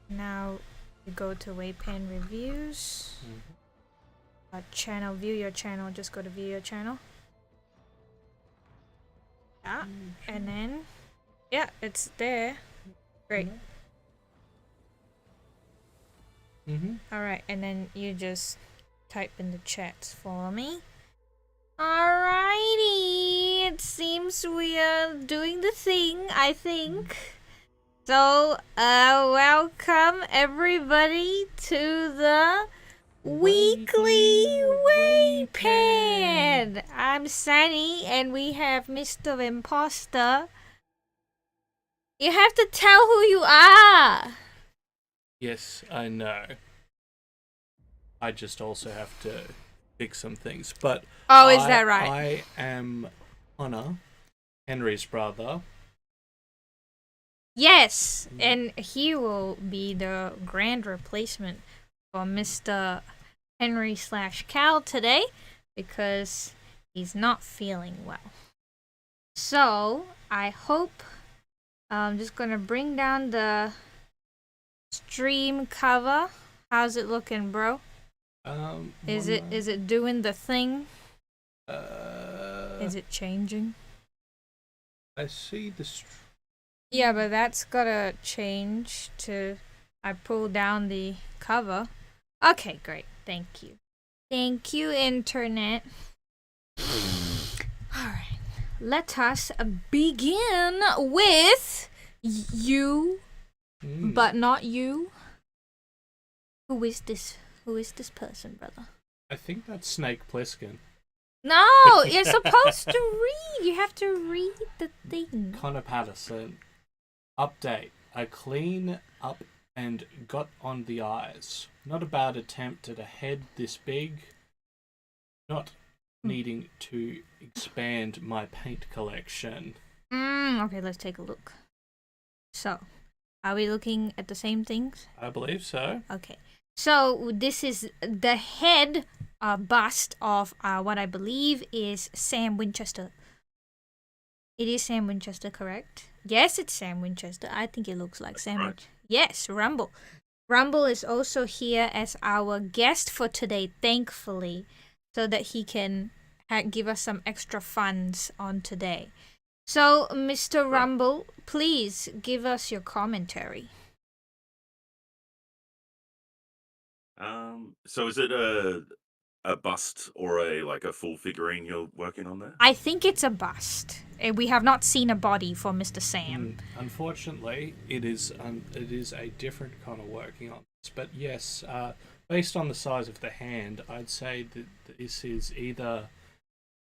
Now you go to WAYPN reviews. Channel, view your channel. Just go to view your channel. Yeah, and then yeah, it's there. Great. All right, and then you just type in the chats for me. Alrighty, it seems we are doing the thing, I think. So, welcome everybody to the weekly WAYPN. I'm Sunny, and we have Mr. Imposter. You have to tell who you are. Yes, I know. I just also have to fix some things. But is that right? I am Connor, Henry's brother. Yes, and he will be the grand replacement for Mr. Henry/Cal today because he's not feeling well. So I hope I'm just gonna bring down the stream cover. How's it looking, bro? Is it doing the thing? Is it changing? I see the. Yeah, but that's gotta change to. I pull down the cover. Okay, great. Thank you. Thank you, internet. Alright. Let us begin with you, but not you. Who is this? Who is this person, brother? I think that's Snake Plissken. No, you're supposed to read. You have to read the thing. Connor Patterson. Update. I clean up and got on the eyes. Not a bad attempt at a head this big. Not needing to expand my paint collection. Okay, let's take a look. So, are we looking at the same things? I believe so. Okay. So, this is the head bust of what I believe is Sam Winchester. It is Sam Winchester, correct? Yes, it's Sam Winchester. I think it looks like Sam Winchester. Yes, Rumble. Rumble is also here as our guest for today, thankfully, so that he can give us some extra funds on today. So, Mr. Rumble, please give us your commentary. So is it a bust or a full figurine you're working on there? I think it's a bust. We have not seen a body for Mr. Sam. Unfortunately, it is a different kind of working on this. But yes, based on the size of the hand, I'd say that this is either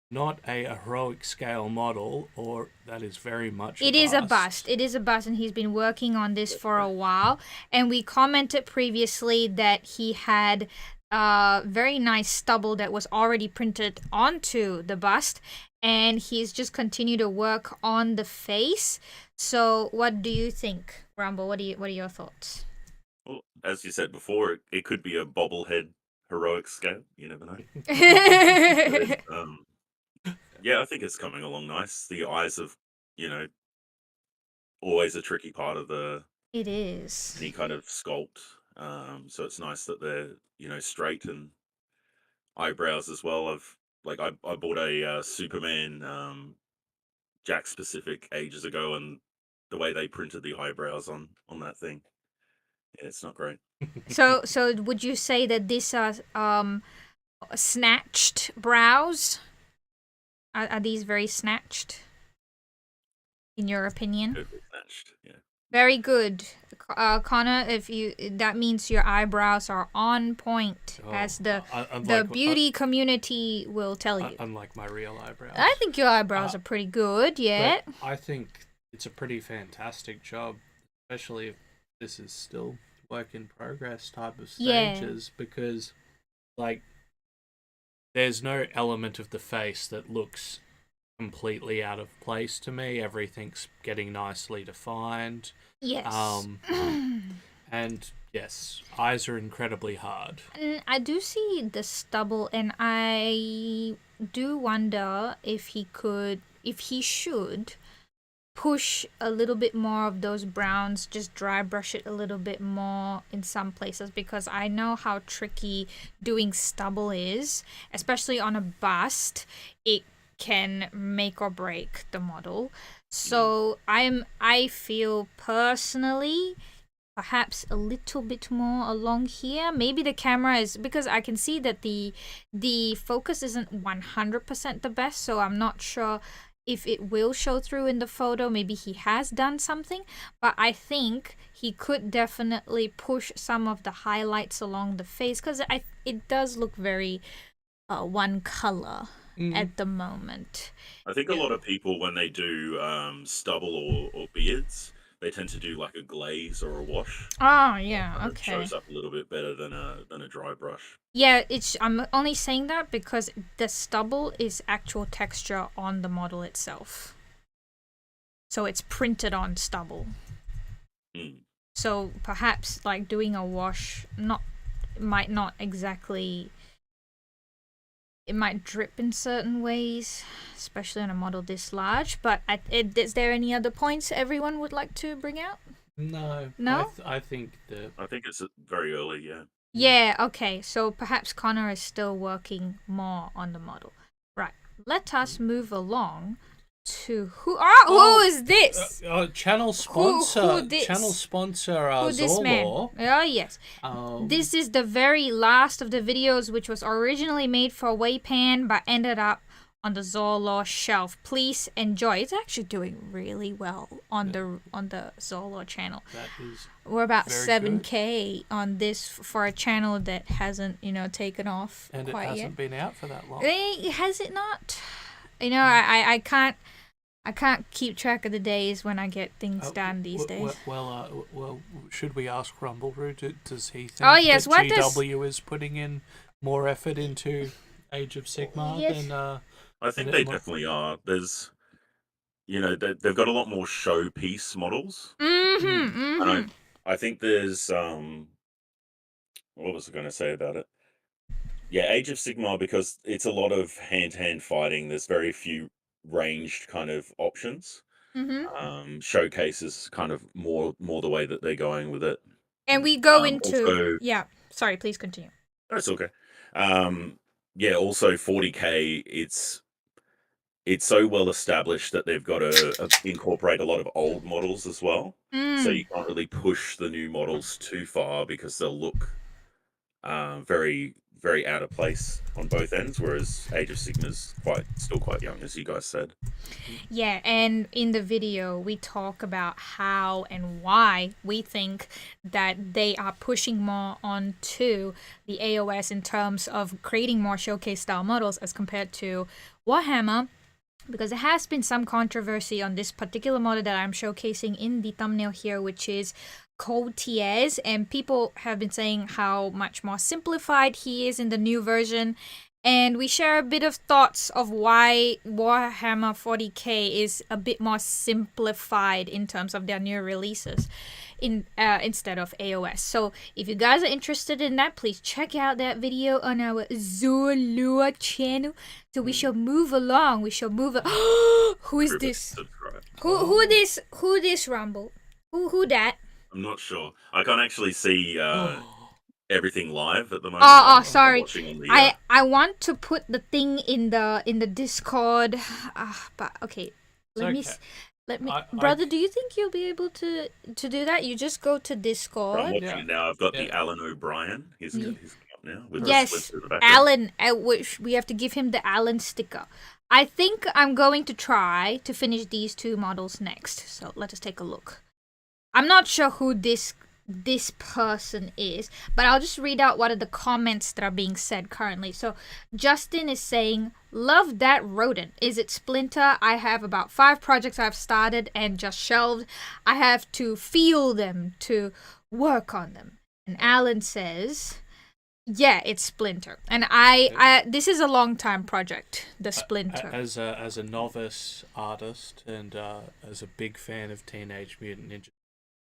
not a heroic scale model, or that is very much It is a bust. It is a bust, and he's been working on this for a while. And we commented previously that he had very nice stubble that was already printed onto the bust, and he's just continued to work on the face. So what do you think, Rumble? What are your thoughts? Well, as you said before, it could be a bobblehead heroic scale. You never know. Yeah, I think it's coming along nice. The eyes of, always a tricky part of It is. any kind of sculpt. So it's nice that they're, straight, and eyebrows as well. I bought a Superman Jack specific ages ago, and the way they printed the eyebrows on that thing, yeah, it's not great. So would you say that these are snatched brows? Are these very snatched, in your opinion? Totally snatched, yeah. Very good, Connor. That means your eyebrows are on point, as the beauty community will tell you. Unlike my real eyebrows. I think your eyebrows are pretty good. Yeah. I think it's a pretty fantastic job, especially if this is still work in progress type of stages, because there's no element of the face that looks completely out of place to me. Everything's getting nicely defined. Yes. And yes, eyes are incredibly hard. And I do see the stubble, and I do wonder if he should push a little bit more of those browns, just dry brush it a little bit more in some places, because I know how tricky doing stubble is, especially on a bust. It can make or break the model. So I feel personally perhaps a little bit more along here. Maybe the camera is, because I can see that the focus isn't 100% the best, so I'm not sure if it will show through in the photo. Maybe he has done something, but I think he could definitely push some of the highlights along the face, because it does look very one color at the moment. I think a lot of people, when they do stubble or beards, they tend to do like a glaze or a wash. Oh yeah, Kind of okay. shows up a little bit better than a dry brush. Yeah, I'm only saying that because the stubble is actual texture on the model itself. So it's printed on stubble. So perhaps like doing a wash might not exactly, it might drip in certain ways, especially on a model this large. But is there any other points everyone would like to bring out? No. No? I think it's very early, yeah. Yeah, okay. So perhaps Connor is still working more on the model. Right. Let us move along to who is this? Channel sponsor. Who this? Channel sponsor Who this man? Zorlo. Oh yes. This is the very last of the videos, which was originally made for WAYPN but ended up on the Zorlo shelf. Please enjoy. It's actually doing really well on the Zorlo channel. That is, we're about very 7K on this for a channel that hasn't, taken off and quite it hasn't yet. been out for that long. Has it not? I can't keep track of the days when I get things done these days. Well, should we ask Rumbleroo? Does he think yes, that what GW is putting in more effort into Age of Sigmar than? I think they definitely are. There's, they've got a lot more showpiece models. And I think there's what was I going to say about it? Yeah, Age of Sigmar, because it's a lot of hand-to-hand fighting. There's very few ranged kind of options. Showcases kind of more the way that they're going with it. And we go into also, sorry, please continue. That's okay. Also 40K, it's so well established that they've got to incorporate a lot of old models as well. So you can't really push the new models too far because they'll look very, very out of place on both ends, whereas Age of Sigmar's still quite young, as you guys said. Yeah, and in the video, we talk about how and why we think that they are pushing more onto the AOS in terms of creating more showcase-style models as compared to Warhammer, because there has been some controversy on this particular model that I'm showcasing in the thumbnail here, which is Cold Tiers, and people have been saying how much more simplified he is in the new version. And we share a bit of thoughts of why Warhammer 40k is a bit more simplified in terms of their new releases instead of AOS. So if you guys are interested in that, please check out that video on our Zorlo channel. So we shall move along. Who is this? Who this Rumble? Who that? I'm not sure. I can't actually see everything live at the moment. Sorry. I want to put the thing in the Discord, but okay. Let me. Brother, do you think you'll be able to do that? You just go to Discord. I'm watching it now. I've got the Alan O'Brien. He's up now with yes, Alan. Which we have to give him the Alan sticker. I think I'm going to try to finish these two models next. So let us take a look. I'm not sure who this person is, but I'll just read out what are the comments that are being said currently. So Justin is saying, love that rodent. Is it Splinter? I have about 5 projects I've started and just shelved. I have to feel them to work on them. And Alan says, yeah, it's Splinter. And I this is a long time project, the Splinter. As a novice artist and as a big fan of Teenage Mutant Ninja,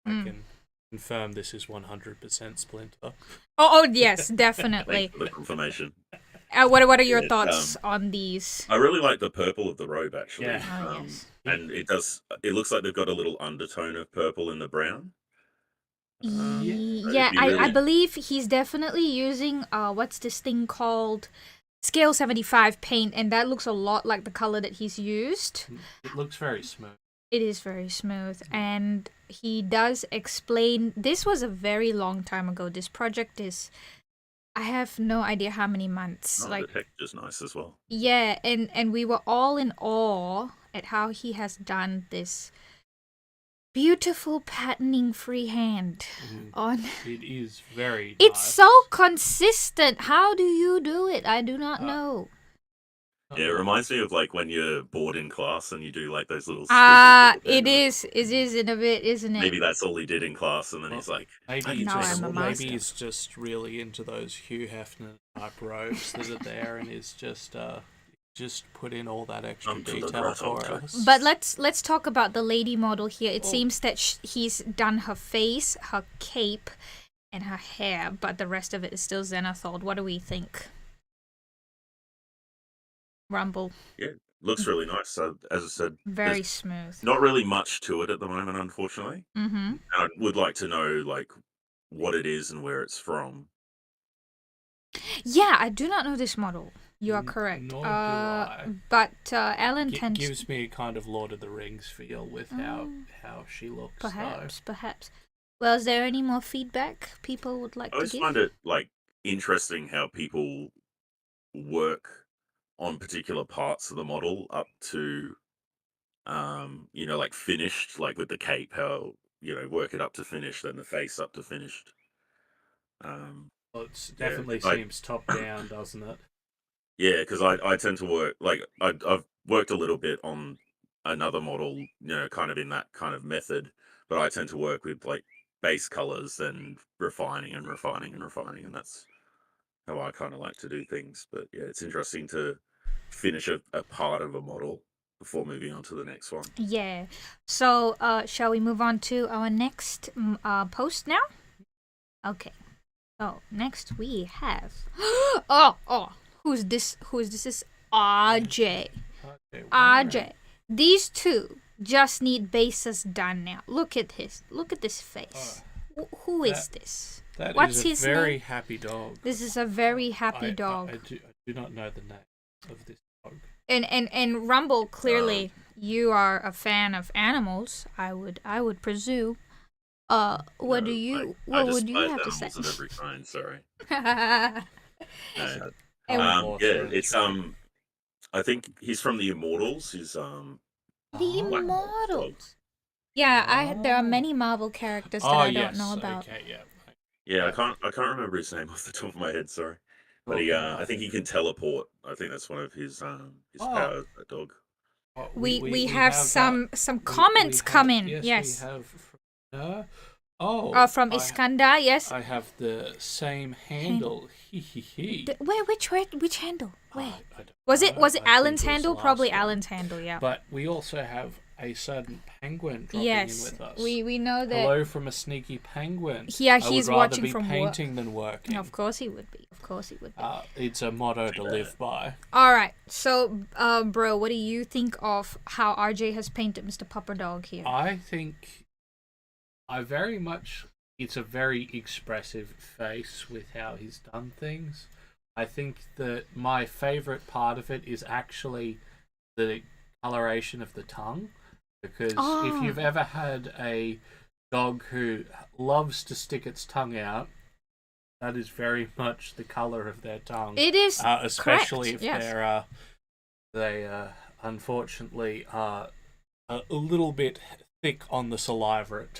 I can confirm this is 100% Splinter. Oh yes, definitely. Thanks for the confirmation. What are your It's, thoughts on these? I really like the purple of the robe actually. Yeah. Oh, yes. And it looks like they've got a little undertone of purple in the brown. It'd Yeah, be I really believe he's definitely using what's this thing called? Scale 75 paint, and that looks a lot like the color that he's used. It looks very smooth. It is very smooth, and he does explain. This was a very long time ago. This project is, I have no idea how many months. the texture's nice as well. Yeah, and we were all in awe at how he has done this beautiful patterning freehand on. It is very It's nice. so consistent. How do you do it? I do not know. Yeah, it reminds me of like when you're bored in class and you do like those little. It is in a bit, isn't it? Maybe that's all he did in class, and then he's like, Maybe Now he's I'm a just, master. maybe he's just really into those Hugh Hefner type robes that are there, and is just put in all that extra To the detail for grotto. us. But let's talk about the lady model here. It Oh. seems that he's done her face, her cape, and her hair, but the rest of it is still Zenithal. What do we think? Rumble, looks really nice. So as I said, very there's smooth. not really much to it at the moment, unfortunately. Mm-hmm. And I would like to know like what it is and where it's from. Yeah, I do not know this model. You are N- correct. nor do I. But Alan It tends gives me a kind of Lord of the Rings feel with how she looks. perhaps. Well, is there any more feedback people would like I to always give? find it like interesting how people work on particular parts of the model up to like finished, like with the cape, how work it up to finished, then the face up to finished. Well, it Yeah, definitely I- seems top down, doesn't it? Yeah, because I tend to work like I've worked a little bit on another model, kind of in that kind of method, but I tend to work with like base colors and refining and refining and refining, and that's how I kind of like to do things. But yeah, it's interesting to finish a part of a model before moving on to the next one. Yeah. So, shall we move on to our next post now? Okay. So next we have. Who's this? This is RJ. Okay, RJ. These two just need bases done now. Look at this. Look at this face. Who is this? That What's is a his very name? happy dog. This is a very happy dog. I do not know the name of this dog. And Rumble, clearly you are a fan of animals. I would presume. What would you have to say? Animals of every kind. Sorry. The Yeah, it's I think he's from the Immortals. He's Immortals. Yeah, there are many Marvel characters that I don't know about. Okay, yeah. Yeah, I can't remember his name off the top of my head. Sorry, but I think he can teleport. I think that's one of his powers. That dog. We have some comments coming. Yes. We have from her. From Iskandar, yes. I have the same handle. Which handle? Where? I don't Was it know. I Alan's think it was handle? the Probably last one. Alan's handle, yeah. But we also have a certain penguin dropping in Yes, with us. we know that. Hello from a sneaky penguin. Yeah, I he's would rather watching be from work. painting than working. Of course he would be. It's a motto to live by. All right. So, bro, what do you think of how RJ has painted Mr. Pupper Dog here? I think it's a very expressive face with how he's done things. I think that my favorite part of it is actually the coloration of the tongue, because if you've ever had a dog who loves to stick its tongue out, that is very much the color of their tongue. It is especially correct, if yes. they unfortunately are a little bit thick on the saliva at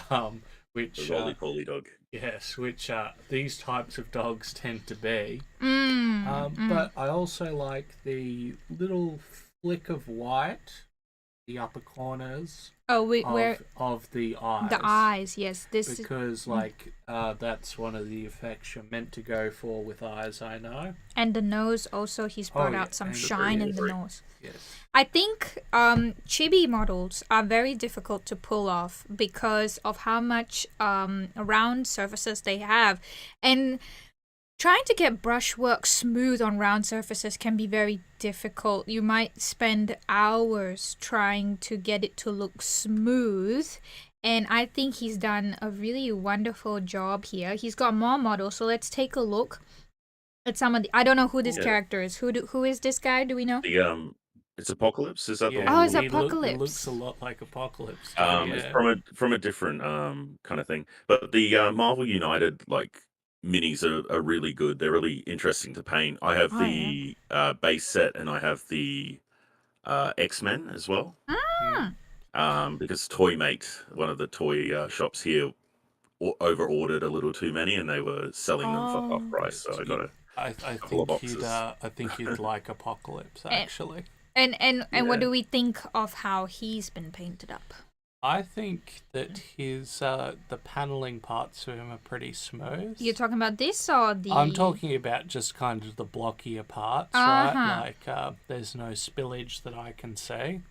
times. Which The roly-poly dog. yes, which these types of dogs tend to be. Mm. But I also like the little flick of white, the upper corners Where of the eyes. the eyes? Yes, this Because that's one of the effects you're meant to go for with eyes, I know. and the nose also. He's brought out some and the shine in the breathing. nose. Yes. I think chibi models are very difficult to pull off because of how much round surfaces they have, and Trying to get brushwork smooth on round surfaces can be very difficult. You might spend hours trying to get it to look smooth. And I think he's done a really wonderful job here. He's got more models, so let's take a look at some of the... I don't know who this Yeah. character is. Who is this guy? Do we know? The it's Apocalypse. Is that the Yeah, Oh, one? it's he Apocalypse. looks a lot like Apocalypse. It's from a different kind of thing. But the Marvel United like minis are really good. They're really interesting to paint. I have Oh, the base set, and I have the X-Men as well. Because Toymate, one of the toy shops here, over ordered a little too many, and they were selling them for half price. So I got a I couple of think boxes. I think you'd like Apocalypse actually. And what Yeah. do we think of how he's been painted up? I think that his the paneling parts of him are pretty smooth. You're talking about this or the... I'm talking about just kind of the blockier parts, Uh-huh. right? Like there's no spillage that I can see.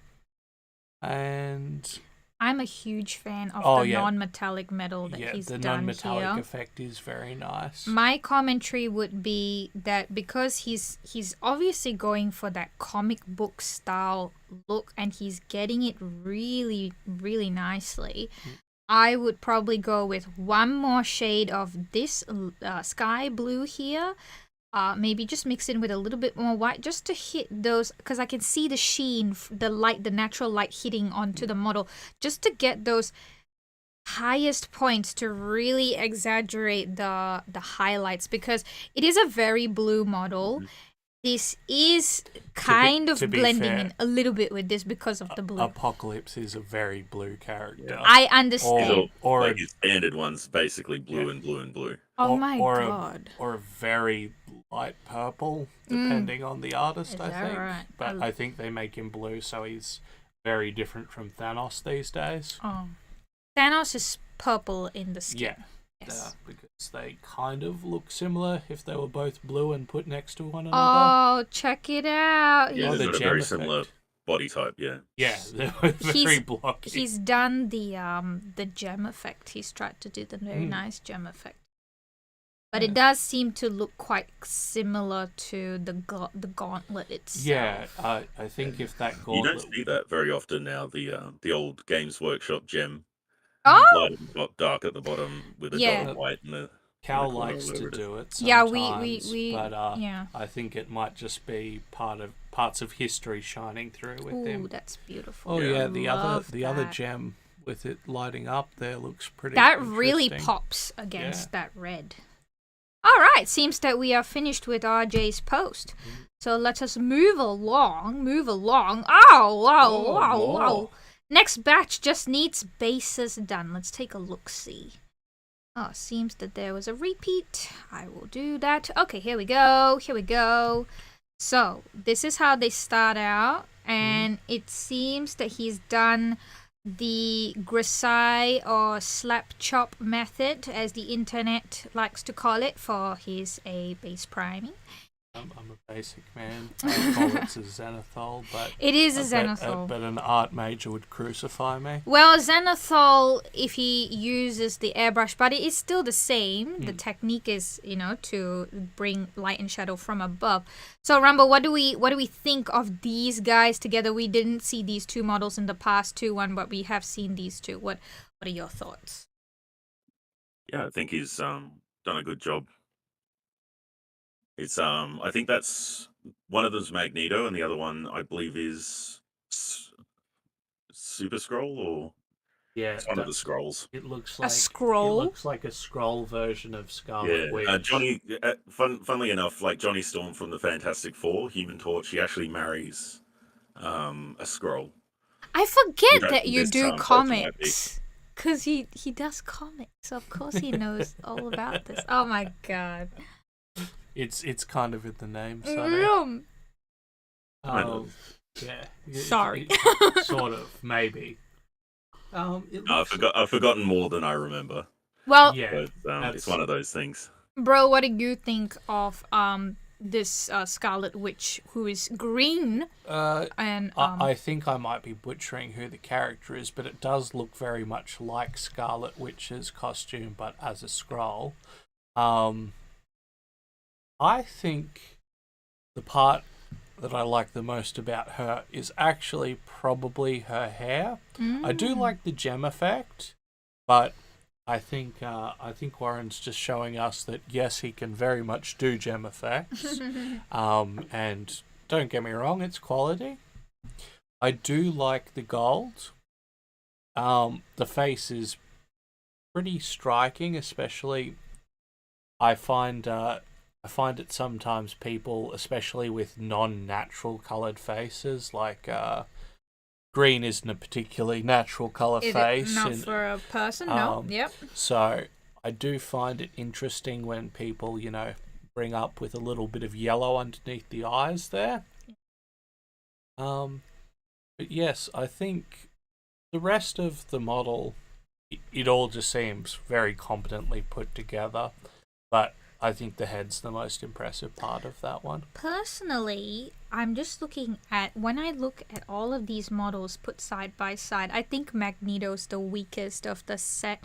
And I'm a huge fan of Oh, the yeah. non-metallic metal that yeah, he's the done non-metallic here. effect is very nice. My commentary would be that because he's obviously going for that comic book style look and he's getting it really, really nicely, I would probably go with one more shade of this sky blue here. Maybe just mix in with a little bit more white just to hit those, because I can see the sheen, the light, the natural light hitting onto the model, just to get those highest points to really exaggerate the highlights, because it is a very blue model. This is kind of to be blending fair, in a little bit with this because of the blue. Apocalypse is a very blue character. I understand. Or like his standard ones, basically blue and blue and blue. Oh my or god. or a very light purple, depending on the artist, Is I that think. right? But I think they make him blue, so he's very different from Thanos these days. Oh. Thanos is purple in the skin. Yeah, Yes. because they kind of look similar if they were both blue and put next to one another. Oh, check it out. Yeah, Oh, they've the got a gem very effect. similar body type. Yeah. Yeah, they were very He's- blocky. He's done the gem effect. He's tried to do the very nice gem effect. But it does seem to look quite similar to the gauntlet itself. Yeah, I think if that You gauntlet... don't see that very often now. The old Games Workshop gem, Oh, light at the dark at the bottom with a Yeah. dot of white in the. Cal corner, likes to whatever it is. do it yeah, sometimes, we but yeah. I think it might just be parts of history shining through with Ooh, them. that's beautiful. Oh yeah, I the love other that. gem with it lighting up there looks pretty. That really interesting. pops against that red. All right, seems that we are finished with RJ's post. So let us move along. Oh, wow, Oh, wow, more. wow. Next batch just needs bases done. Let's take a look-see. Oh, seems that there was a repeat. I will do that. Okay, here we go. So, this is how they start out. And it seems that he's done the grisaille or slap chop method, as the internet likes to call it, for his base priming. I'm a basic man. I call it a zenithal, but It is a bet- zenithal. but an art major would crucify me. Well, zenithal, if he uses the airbrush, but it is still the same. The technique is, to bring light and shadow from above. So, Rumble, what do we think of these guys together? We didn't see these two models in the past 2-1, but we have seen these two. What are your thoughts? Yeah, I think he's done a good job. It's I think that's one of them's Magneto, and the other one I believe is Super Scroll, or Yeah, it's one of the scrolls. it looks like scroll? It looks like a scroll version of Scarlet Yeah, Witch. Johnny. Funnily enough, like Johnny Storm from the Fantastic Four, Human Torch, he actually marries a scroll. I forget Yeah, that you this, do so it's comics. Because he does comics. So of course he knows all about this. Oh my god. It's kind of in the name, so Mm. yeah. Sorry. Sort of, maybe. I've forgotten more than I remember, Well, Yeah, but it's one of those things. bro, what do you think of this Scarlet Witch who is green and I think I might be butchering who the character is, but it does look very much like Scarlet Witch's costume, but as a scroll. I think the part that I like the most about her is actually probably her hair. I do like the gem effect, but I think Warren's just showing us that yes, he can very much do gem effects. And don't get me wrong, it's quality. I do like the gold. The face is pretty striking, especially I find it sometimes people, especially with non-natural coloured faces, like green isn't a particularly natural colour face. Not for a person, no. Yep. So I do find it interesting when people, bring up with a little bit of yellow underneath the eyes there. But yes, I think the rest of the model, it all just seems very competently put together. But I think the head's the most impressive part of that one. Personally, I'm just looking at, when I look at all of these models put side by side, I think Magneto's the weakest of the set,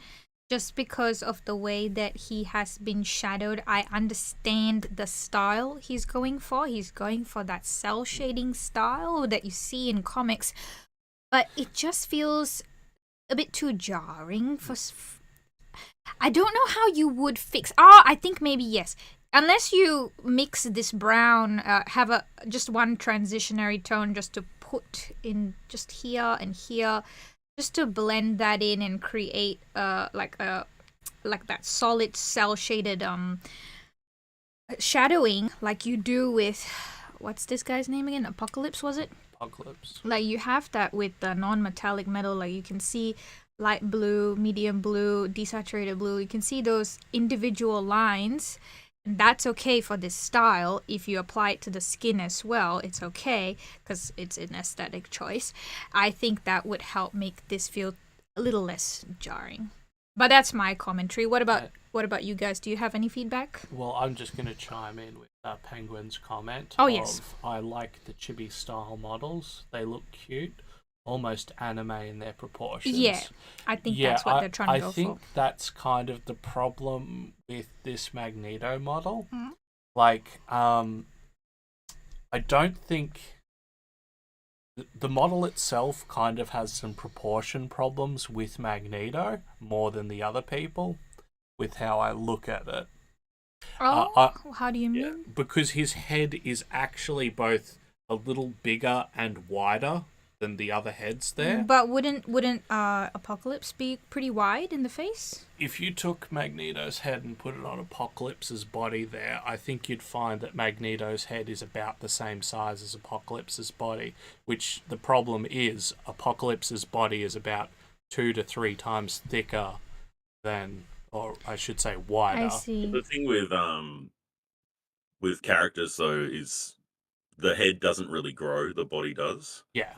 just because of the way that he has been shadowed. I understand the style he's going for. He's going for that cell shading style that you see in comics, but it just feels a bit too jarring for. I don't know how you would fix. I think maybe yes. Unless you mix this brown, have just one transitionary tone just to put in just here and here, just to blend that in and create like that solid cell shaded shadowing like you do with, what's this guy's name again? Apocalypse, was it? Apocalypse. Like you have that with the non-metallic metal, like you can see light blue, medium blue, desaturated blue. You can see those individual lines. And that's okay for this style. If you apply it to the skin as well, it's okay because it's an aesthetic choice. I think that would help make this feel a little less jarring. But that's my commentary. What about you guys? Do you have any feedback? Well, I'm just going to chime in with Penguin's comment. Oh, yes. I like the chibi style models. They look cute, almost anime in their proportions. Yeah, I think that's what they're trying to go for. I think that's kind of the problem with this Magneto model. Mm. Like, I don't think the model itself kind of has some proportion problems with Magneto more than the other people, with how I look at it. How do you mean? Because his head is actually both a little bigger and wider than the other heads there. But wouldn't Apocalypse be pretty wide in the face? If you took Magneto's head and put it on Apocalypse's body there, I think you'd find that Magneto's head is about the same size as Apocalypse's body, which the problem is Apocalypse's body is about 2 to 3 times thicker than, or I should say wider. I see. The thing with characters though is the head doesn't really grow, the body does. Yeah.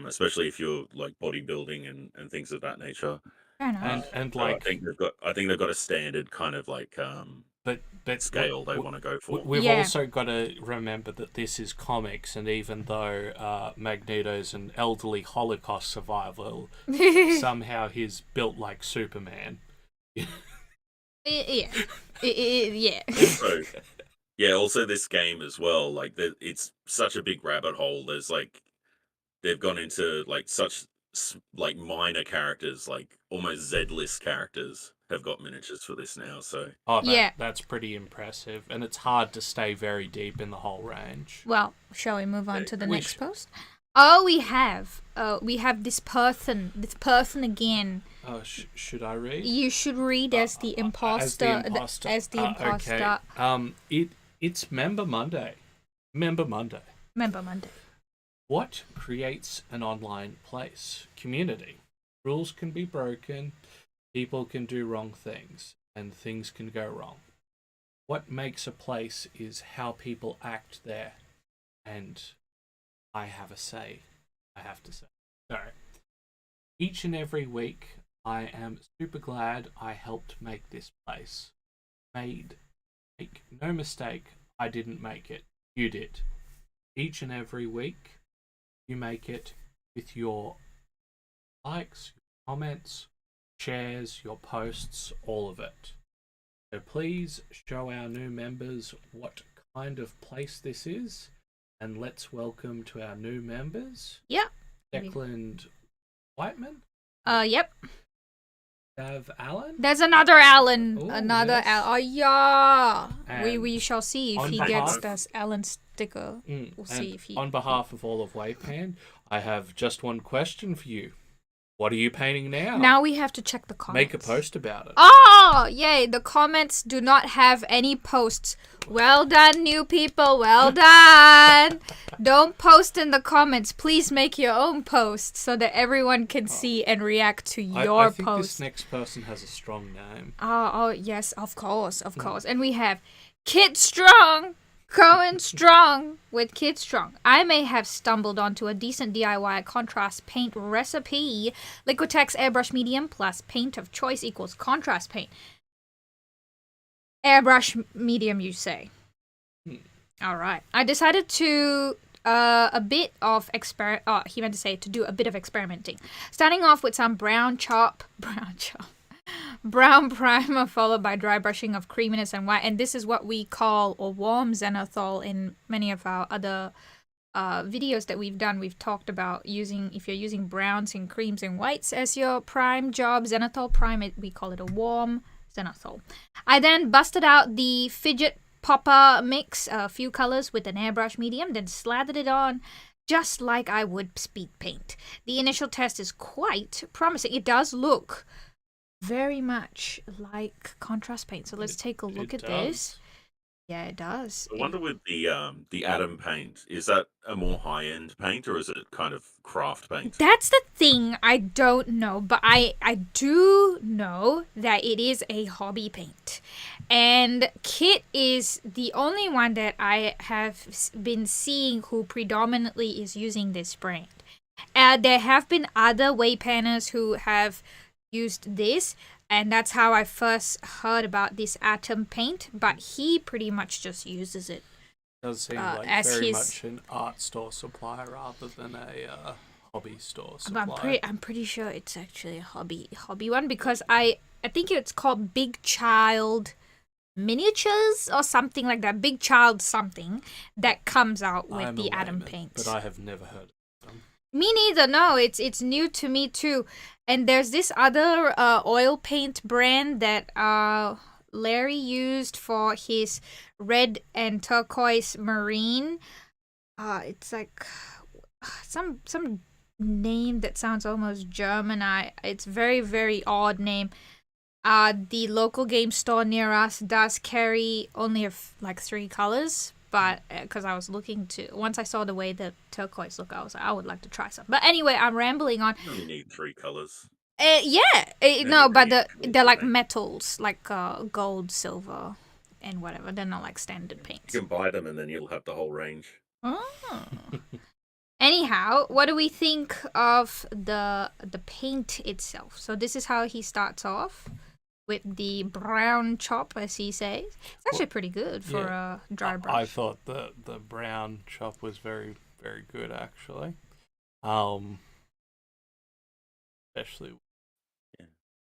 Especially if you're like bodybuilding and things of that nature. Fair enough. And So like, I think they've got a standard kind of like but scale they want to go for. We've Yeah. also got to remember that this is comics, and even though Magneto's an elderly Holocaust survivor, somehow he's built like Superman. Yeah. Yeah. Also, yeah, also this game as well, like it's such a big rabbit hole. There's like they've gone into like such like minor characters, like almost Z-list characters have got miniatures for this now. So That's pretty impressive, and it's hard to stay very deep in the whole range. Well, shall we move on to the next post? Oh, we have this person again. Oh, should I read? You should read as the imposter. As the imposter. Okay. It's Member Monday. Member Monday. What creates an online place? Community. Rules can be broken, people can do wrong things, and things can go wrong. What makes a place is how people act there, and I have a say, I have to say. So, each and every week, I am super glad I helped make this place. Make no mistake, I didn't make it. You did. Each and every week, you make it with your likes, your comments, shares, your posts, all of it. So please show our new members what kind of place this is, and let's welcome to our new members. Yeah. Declan Whiteman. Yep. Dav Allen. There's another Alan. Ooh, Another yes. Al. Oh yeah. And We shall see if on he behalf- gets this Alan sticker. We'll And see if he. on behalf of all of WAYPN, I have just one question for you. What are you painting now? Now we have to check the comments. Make a post about it. Oh, yay. The comments do not have any posts. Well done, new people. Well done. Don't post in the comments. Please make your own post so that everyone can see and react to your I think post. this next person has a strong name. Oh, yes, of course. And we have Kid Strong. Going strong with Kid Strong. I may have stumbled onto a decent DIY contrast paint recipe. Liquitex airbrush medium plus paint of choice equals contrast paint. Airbrush medium, you say? All right. I decided to he meant to say to do a bit of experimenting. Starting off with some brown primer followed by dry brushing of creaminess and white, and this is what we call a warm zenithal. In many of our other videos that we've done, we've talked about if you're using browns and creams and whites as your prime job, zenithal prime, we call it a warm zenithal. I then busted out the fidget popper mix, a few colors with an airbrush medium, then slathered it on just like I would speed paint. The initial test is quite promising. It does look very much like contrast paint. So let's take a look at this. Yeah, it does. I wonder with the Atom paint, is that a more high-end paint or is it kind of craft paint? That's the thing. I don't know, but I do know that it is a hobby paint. And Kit is the only one that I have been seeing who predominantly is using this brand. There have been other WAYPNers who have used this, and that's how I first heard about this Atom paint, but he pretty much just uses it. Does seem like as very his- much an art store supply rather than a hobby store supply. But I'm pretty sure it's actually a hobby one, because I think it's called Big Child Miniatures or something like that. Big Child something that comes out with I'm the a Atom layman, paint. but I have never heard of them. Me neither. No, it's new to me too. And there's this other oil paint brand that Larry used for his red and turquoise marine. It's like some name that sounds almost German. It's very, very odd name. The local game store near us does carry only like 3 colors. But because I was looking once I saw the way the turquoise look, I was like, I would like to try some. But anyway, I'm rambling on. You only need 3 colors. No, but really they're like cool. metals, like gold, silver, and whatever. They're not like standard paints. You can buy them and then you'll have the whole range. Oh. Anyhow, what do we think of the paint itself? So this is how he starts off with the brown chop, as he says. It's actually pretty good for a dry brush. I thought the brown chop was very, very good actually. Especially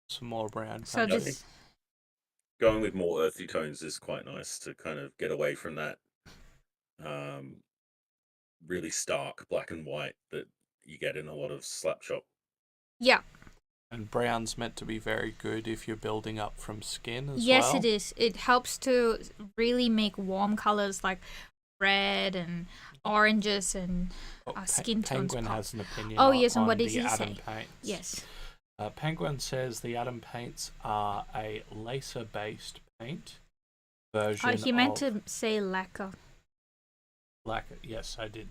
some more brown. So comes this, Going with more earthy tones is quite nice to kind of get away from that really stark black and white that you get in a lot of slap chop. yeah. And brown's meant to be very good if you're building up from skin as well. Yes, it is. It helps to really make warm colors like red and oranges and skin tones. Penguin pop. has an opinion Oh, on, yes, and on what does the he Atom say? paints. Yes. Penguin says the Atom paints are a laser-based paint version He meant of to say lacquer. lacquer. Yes, I did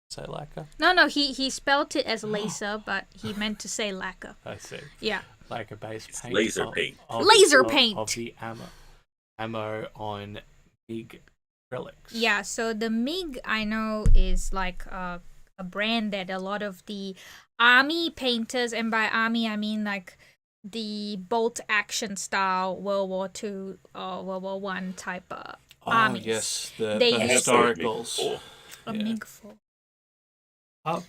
say lacquer. No, he spelled it as laser, but he meant to say lacquer. I see. Yeah. Lacquer-based paint. Laser paint. Laser paint. Of the ammo on big relics. Yeah, so the MiG, I know, is like a brand that a lot of the army painters, and by army I mean like the bolt action style World War II or World War One type armies. Yes, the They use- historicals. A Yeah. MiG 4.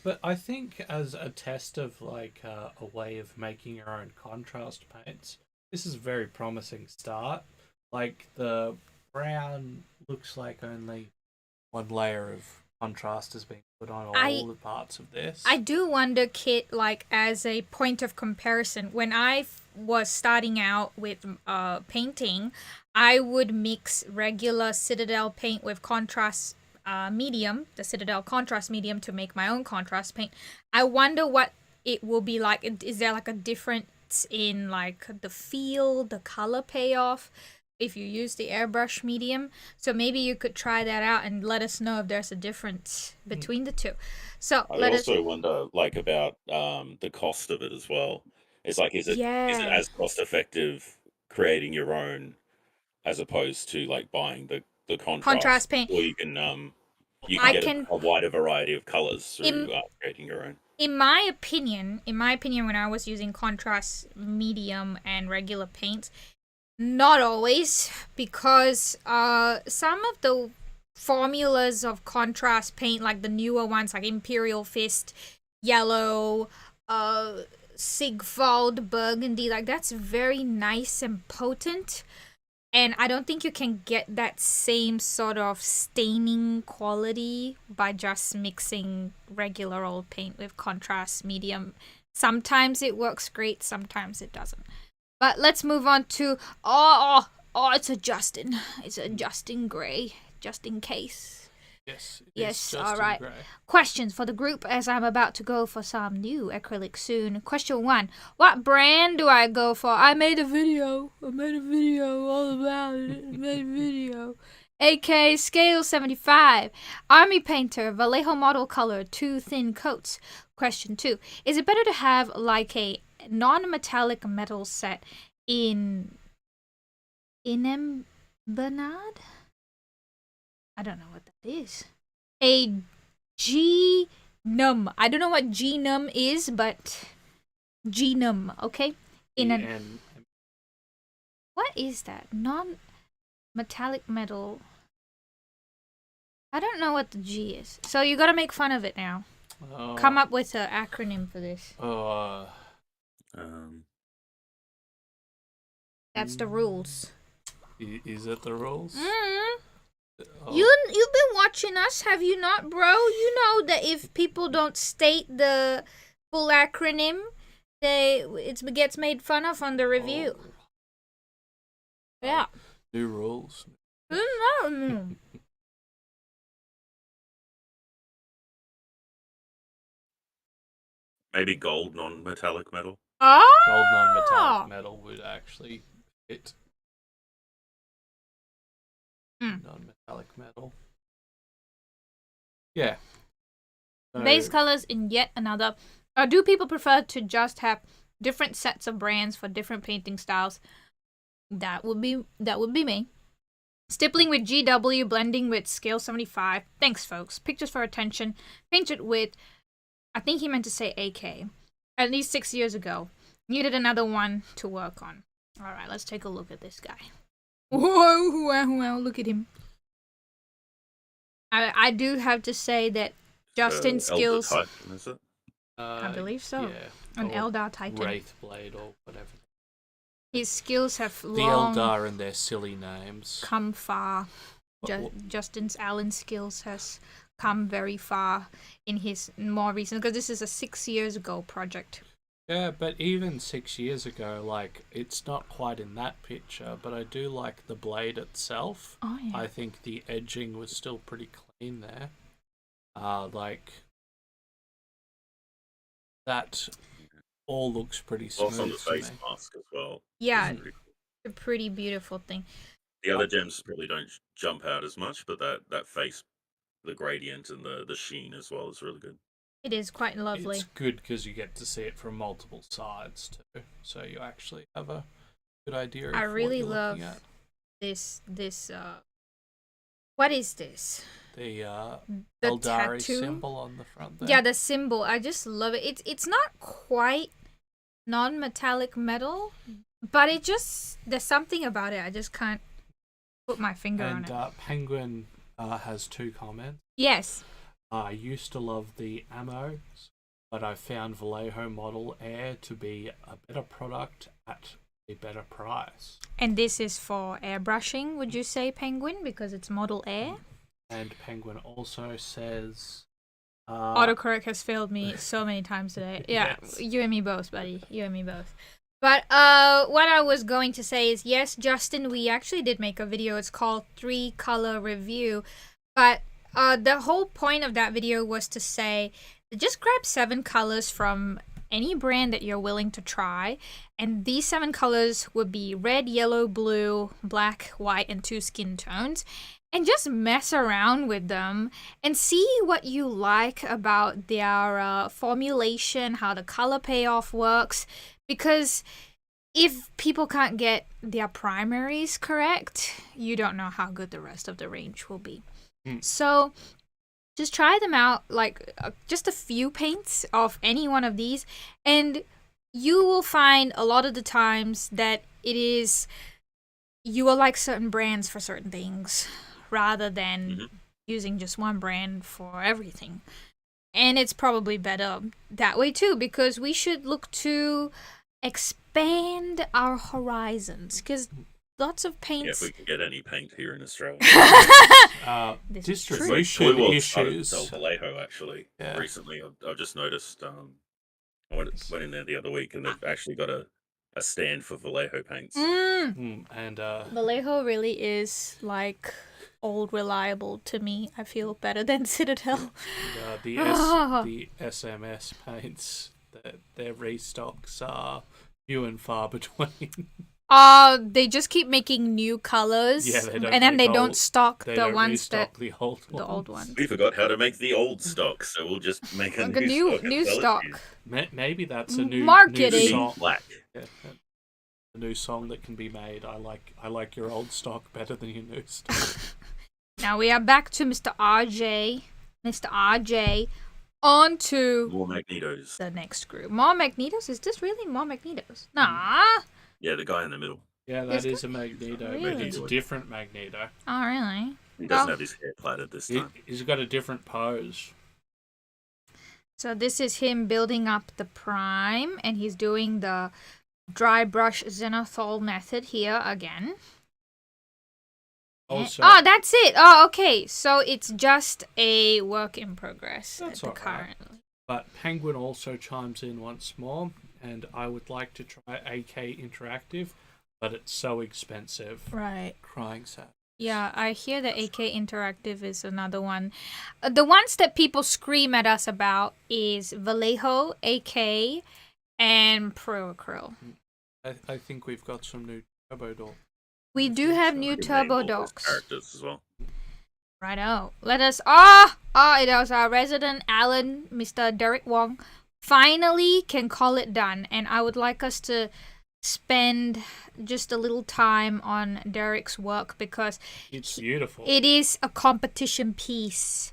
But I think as a test of like a way of making your own contrast paints, this is a very promising start. like the brown looks like only one layer of contrast has been put on all the parts of this. I do wonder, Kit, like as a point of comparison, when I was starting out with painting, I would mix regular Citadel paint with contrast medium, the Citadel contrast medium, to make my own contrast paint. I wonder what it will be like. Is there like a difference in like the feel, the color payoff, if you use the airbrush medium? So maybe you could try that out and let us know if there's a difference between the two. So I also wonder, like, about the cost of it as well. It's like, is it as cost effective creating your own as opposed to like buying the contrast paint, or you can get a wider variety of colors through creating your own. In my opinion, when I was using contrast medium and regular paints, not always, because some of the formulas of contrast paint, like the newer ones, like Imperial Fist, Yellow, Sigvald, Burgundy, like that's very nice and potent. And I don't think you can get that same sort of staining quality by just mixing regular old paint with contrast medium. Sometimes it works great, sometimes it doesn't. But let's move on to it's a Justin. It's a Justin Gray, just in case. Yes. All right. Gray. Questions for the group, as I'm about to go for some new acrylic soon. Question 1: what brand do I go for? I made a video all about it. AK scale 75. Army painter, Vallejo model color, 2 thin coats. Question 2: is it better to have like a non-metallic metal set in Bernard? I don't know what that is. A genum. I don't know what genum is, but genum, okay? What is that? Non-metallic metal. I don't know what the G is. So you gotta make fun of it now. Come up with an acronym for this. That's the rules. Is it the rules? You've been watching us, have you not, bro? You know that if people don't state the full acronym, it gets made fun of on the review. Yeah. New rules. Maybe gold non-metallic metal. Gold non-metallic metal would actually fit. Non-metallic metal. Yeah. So, base colors in yet another. Or do people prefer to just have different sets of brands for different painting styles? That would be me. Stippling with GW, blending with scale 75. Thanks, folks. Pictures for attention. Painted with, I think he meant to say AK. At least 6 years ago. Needed another one to work on. All right, let's take a look at this guy. Whoa, look at him. I do have to say that Justin's skills... Elder Titan, is it? I believe so. Yeah. An Eldar Titan. Wraithblade or whatever. His skills have the Eldar and their silly names. Come far. Justin's Allen skills has come very far in his more recent... Because this is a 6 years ago project. Yeah, but even 6 years ago, like, it's not quite in that picture, but I do like the blade itself. Oh, yeah. I think the edging was still pretty clean there. Like, that all looks pretty smooth. Also on the face mask as well. Yeah, a pretty beautiful thing. The other gems probably don't jump out as much, but that face, the gradient and the sheen as well is really good. It is quite lovely. It's good because you get to see it from multiple sides too, so you actually have a good idea of I really what you're love looking at. this what is this? The tattoo Eldari symbol on the front there. Yeah, the symbol. I just love it. It's not quite non-metallic metal, but it just, there's something about it. I just can't put my finger on it. And Penguin has 2 comments. Yes. I used to love the ammo, but I found Vallejo Model Air to be a better product at a better price. And this is for airbrushing, would you say, Penguin? Because it's Model Air? And Penguin also says... Autocorrect has failed me so many times today. Yeah, Yes. you and me both, buddy. You and me both. But what I was going to say is, yes, Justin, we actually did make a video. It's called 3-Color Review. But the whole point of that video was to say, just grab 7 colors from any brand that you're willing to try. And these 7 colors would be red, yellow, blue, black, white, and 2 skin tones. And just mess around with them and see what you like about their formulation, how the color payoff works. Because if people can't get their primaries correct, you don't know how good the rest of the range will be. So just try them out, like just a few paints of any one of these, and you will find a lot of the times that it is, you will like certain brands for certain things rather than using just one brand for everything. And it's probably better that way too, because we should look to expand our horizons, because lots of Yeah, paints... if we can get any paint here in Australia. This is true. Distribution Blue World started to issues. sell Vallejo actually Yeah. recently. I've just noticed. I went in there the other week and they've actually got a stand for Vallejo paints. And Vallejo really is like old reliable to me. I feel better than Citadel. the SMS paints, their restocks are few and far between. They just keep making new colors, Yeah, they don't and then make they don't old- stock They the don't ones that restock the old the old ones. We forgot how to make the old stock, so we'll just make a Like a new stock. new and sell it stock. to you. Maybe that's a new Marketing. new Big song. black. Yeah, a new song that can be made. I like your old stock better than your new stock. Now we are back to Mr. RJ. Mr. RJ, on to More magnetos. the next group. More Magnetos? Is this really more Magnetos? Nah. Yeah, the guy in the middle. Yeah, Is that is a Magneto, Really? but it's a different Magneto. Oh, really? He doesn't Oh. have his hair plaited this time. He's got a different pose. So this is him building up the prime, and he's doing the dry brush zenithal method here again. Also, Oh, that's it. Oh, okay. So it's just a work in progress That's at the alright. current. but Penguin also chimes in once more, and I would like to try AK Interactive, but it's so expensive. Right. Crying sad. Yeah, I hear that AK Interactive is another one. The ones that people scream at us about is Vallejo, AK, and Pro Acryl. I think we've got some new turbo door. We do have new You can turbo name all those docs. characters as well. Righto. Let us... it was our resident Alan, Mr. Derek Wong, finally can call it done. And I would like us to spend just a little time on Derek's work, because It's beautiful. it is a competition piece.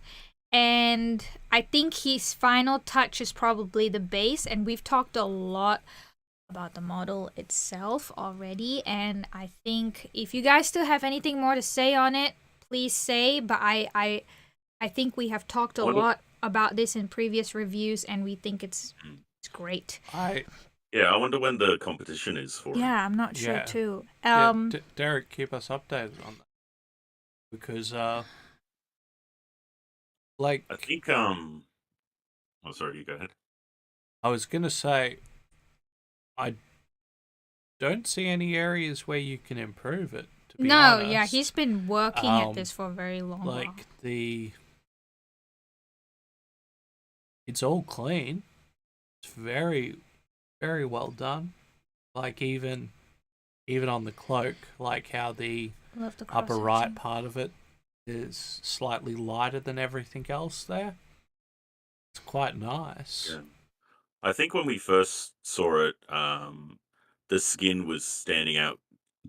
And I think his final touch is probably the base. And we've talked a lot about the model itself already. And I think if you guys still have anything more to say on it, please say. But I think we have talked a lot about this in previous reviews, and we think it's great. Yeah, I wonder when the competition is for it. Yeah, I'm not sure Yeah. too. Derek, keep us updated on that, because like I think oh sorry, you go ahead. I was gonna say, I don't see any areas where you can improve it. To be No, honest. yeah, he's been working at Um, this for a very long while. like it's all clean. It's very, very well done. Like even on the cloak, like how the Love the upper right cross-section. part of it is slightly lighter than everything else there. It's quite nice. Yeah. I think when we first saw it, the skin was standing out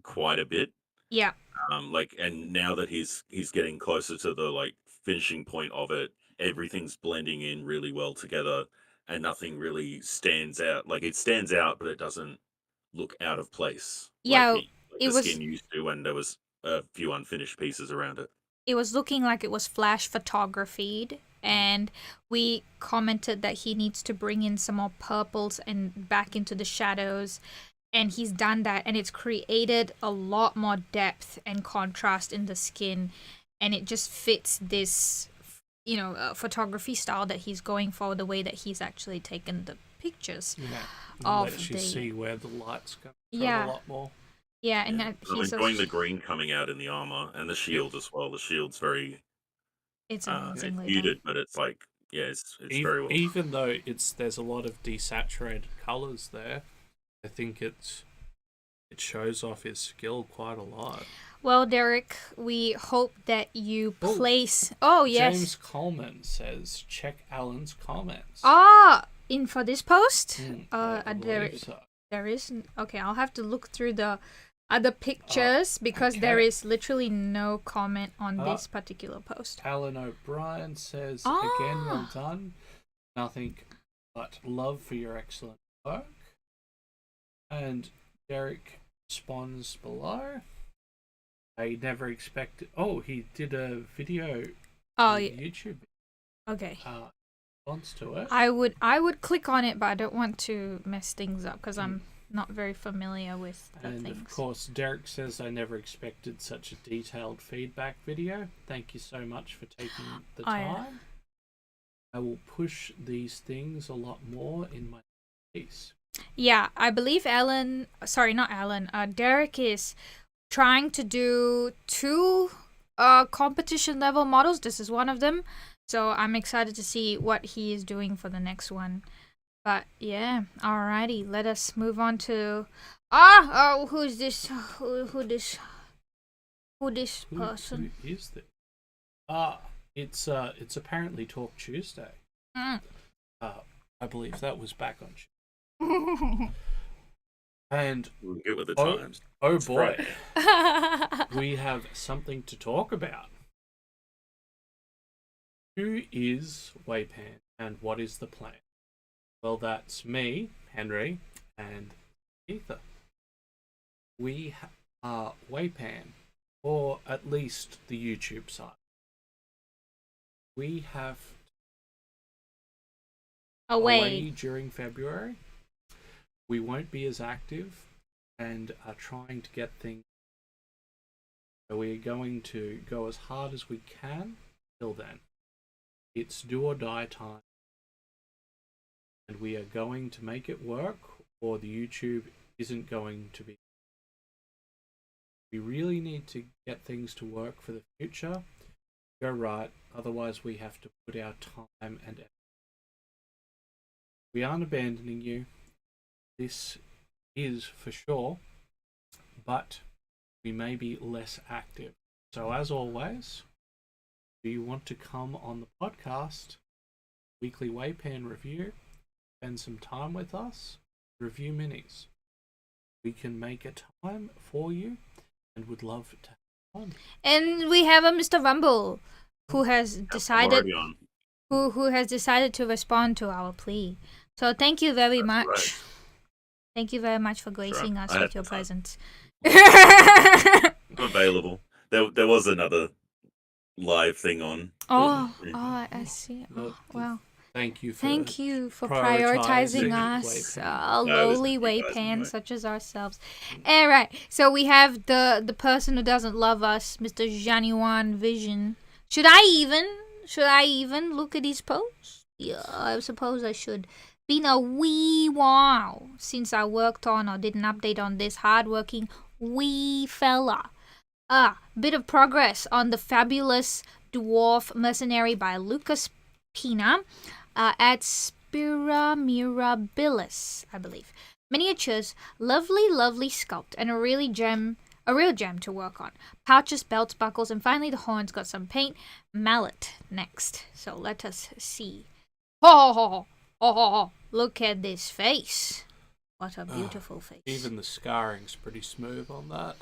quite a bit. Yeah. And now that he's getting closer to the like finishing point of it, everything's blending in really well together, and nothing really stands out. Like it stands out, but it doesn't look out of place. Yeah, like it the was- skin used to when there was a few unfinished pieces around it. It was looking like it was flash photographied, and we commented that he needs to bring in some more purples and back into the shadows. and he's done that, and it's created a lot more depth and contrast in the skin, and it just fits this, photography style that he's going for, the way that he's actually taken the pictures. Yeah. It Of lets you the- see where the light's going Yeah. a lot more. Yeah, and Yeah. that I'm he's enjoying the green coming out in the armor and the shield as well. The shield's very it's it's amazingly done. muted, but it's like it's very well. Even though there's a lot of desaturated colors there, I think it shows off his skill quite a lot. Well, Derek, we hope that you Oh, place. Oh yes. James Coleman says, check Alan's comments. In for this post. I There believe so. there is. Okay, I'll have to look through the other pictures because there okay. is literally no comment on this particular post. Alan O'Brien says, again, well done. Nothing but love for your excellent work. And Derek responds below. I never expected. Oh, he did a video Oh, on yeah. YouTube. Okay. Response to it. I would click on it, but I don't want to mess things up because I'm not very familiar with the And things. of course, Derek says, I never expected such a detailed feedback video. Thank you so much for taking the time. Yeah. I will push these things a lot more in my piece. Yeah, I believe Derek is trying to do 2 competition level models. This is one of them. So I'm excited to see what he is doing for the next one. But yeah, alrighty, let us move on to who's this? Who this person? Who is this? It's apparently Talk Tuesday. Mm. I believe that was back on Tuesday. And We'll get with the times. oh It's boy, Friday. we have something to talk about. Who is WAYPN and what is the plan? Well, that's me, Henry, and Ether. We are WAYPN, or at least the YouTube side. We have away during February. We won't be as active and are trying to get things. So we are going to go as hard as we can till then. It's do or die time. And we are going to make it work, or the YouTube isn't going to be. We really need to get things to work for the future. Go right, otherwise we have to put our time and effort. We aren't abandoning you. This is for sure, but we may be less active. So as always, do you want to come on the podcast, weekly WAYPN review, spend some time with us, review minis? We can make a time for you and would love to have on. And we have a Mr. Rumble who has decided who has decided to respond to our plea. So thank you very much. Right. Thank you very much for gracing us with your presence. I'm available. There was another live thing on. I see. Oh, wow. Thank you for prioritizing us, lowly WAYPN such as ourselves. Alright, so we have the person who doesn't love us, Mr. Januan Vision. Should I even look at his posts? Yeah, I suppose I should. Been a wee while since I worked on or did an update on this hardworking wee fella. Bit of progress on the fabulous dwarf mercenary by Lucas Pina at Spira Mirabilis, I believe. Miniatures, lovely sculpt, and a real gem to work on. Pouches, belts, buckles, and finally the horns got some paint. Mallet next. So let us see. Look at this face. What a beautiful face. Even the scarring's pretty smooth on that.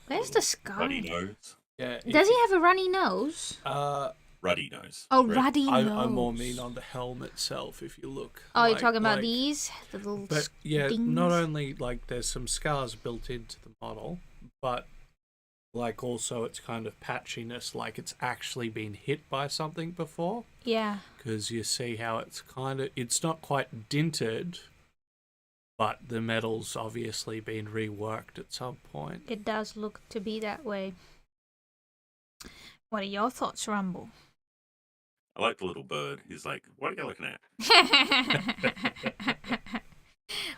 Where's the scar? Ruddy nose. Yeah. Does he have a runny nose? Ruddy nose. Oh, Red. ruddy nose. I'm more mean on the helm itself if you look. Oh, you're talking about these? The little But yeah, dings? not only like there's some scars built into the model, but like also it's kind of patchiness, like it's actually been hit by something before. Yeah. Because you see how it's not quite dinted, but the metal's obviously been reworked at some point. It does look to be that way. What are your thoughts, Rumble? I like the little bird. He's like, what are you looking at?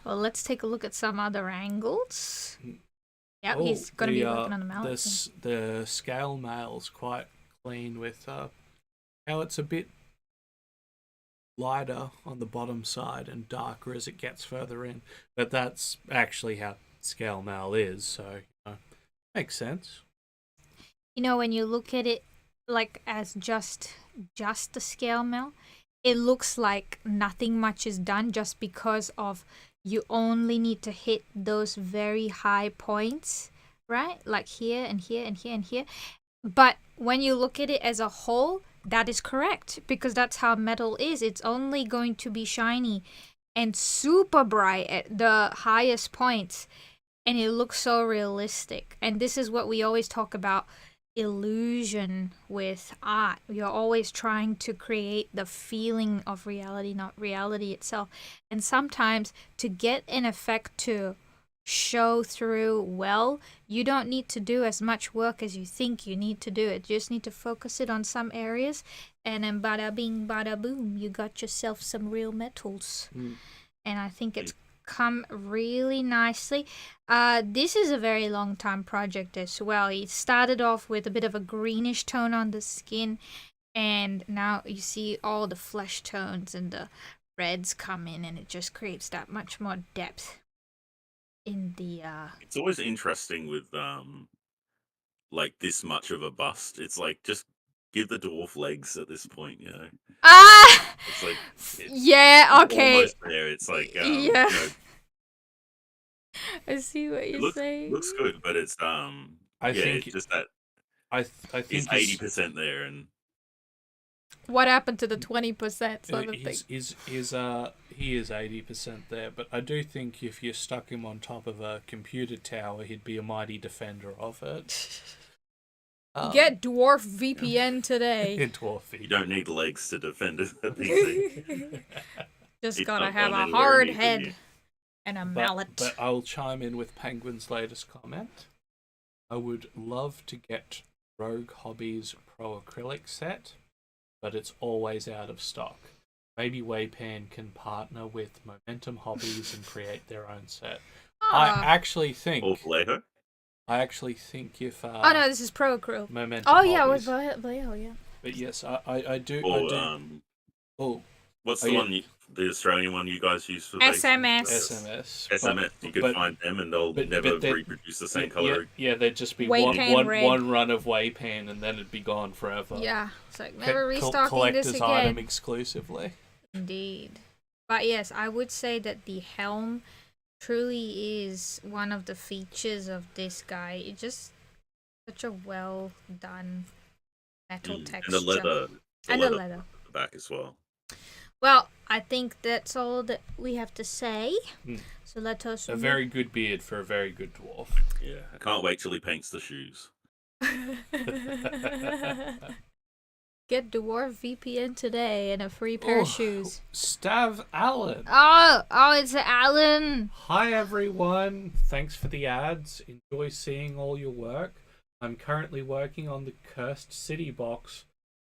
Well, let's take a look at some other angles. Yep, Oh, he's going to be working on the mallet. The scale mail's quite clean with how it's a bit lighter on the bottom side and darker as it gets further in. But that's actually how scale mail is, so makes sense. When you look at it like as just the scale mail, it looks like nothing much is done just because of you only need to hit those very high points, right? Like here and here and here and here. But when you look at it as a whole, that is correct because that's how metal is. It's only going to be shiny and super bright at the highest points, and it looks so realistic. And this is what we always talk about, illusion with art. You're always trying to create the feeling of reality, not reality itself. And sometimes to get an effect to show through well, you don't need to do as much work as you think you need to do it. You just need to focus it on some areas, and then bada bing bada boom, you got yourself some real metals. And I think it's come really nicely. This is a very long time project as well. It started off with a bit of a greenish tone on the skin, and now you see all the flesh tones and the reds come in, and it just creates that much more depth in the It's always interesting with like this much of a bust. It's like just give the dwarf legs at this point, It's like yeah, okay. Almost there. It's like yeah. I see what you're saying. Looks good, but it's think it's just that I think it's 80% there, and what happened to the 20% sort of thing? He is 80% there, but I do think if you stuck him on top of a computer tower, he'd be a mighty defender of it. Get dwarf VPN today. Dwarf VPN. You don't need legs to defend a PC. Just gotta have a hard head and a mallet. But I'll chime in with Penguin's latest comment. I would love to get Rogue Hobbies Pro Acrylic set, but it's always out of stock. Maybe WAYPN can partner with Momentum Hobbies and create their own set. I actually think if oh no, this is Pro Acrylic. Momentum Hobbies. With yeah. But yes, I do. What's the one? The Australian one you guys use for SMS. SMS. You could find them, and they'll never reproduce the same color. Yeah, there'd just be one run of WAYPN, and then it'd be gone forever. Yeah, it's like never restocking collector's this again. Item exclusively. Indeed, but yes, I would say that the helm truly is one of the features of this guy. It's just such a well done metal texture. And the leather. At the back as well. Well, I think that's all that we have to say. So let us... A very good beard for a very good dwarf. Yeah, I can't wait till he paints the shoes. Get Dwarf VPN today and a free pair of shoes. Stav Allen. Oh, it's Alan. Hi, everyone. Thanks for the ads. Enjoy seeing all your work. I'm currently working on the Cursed City box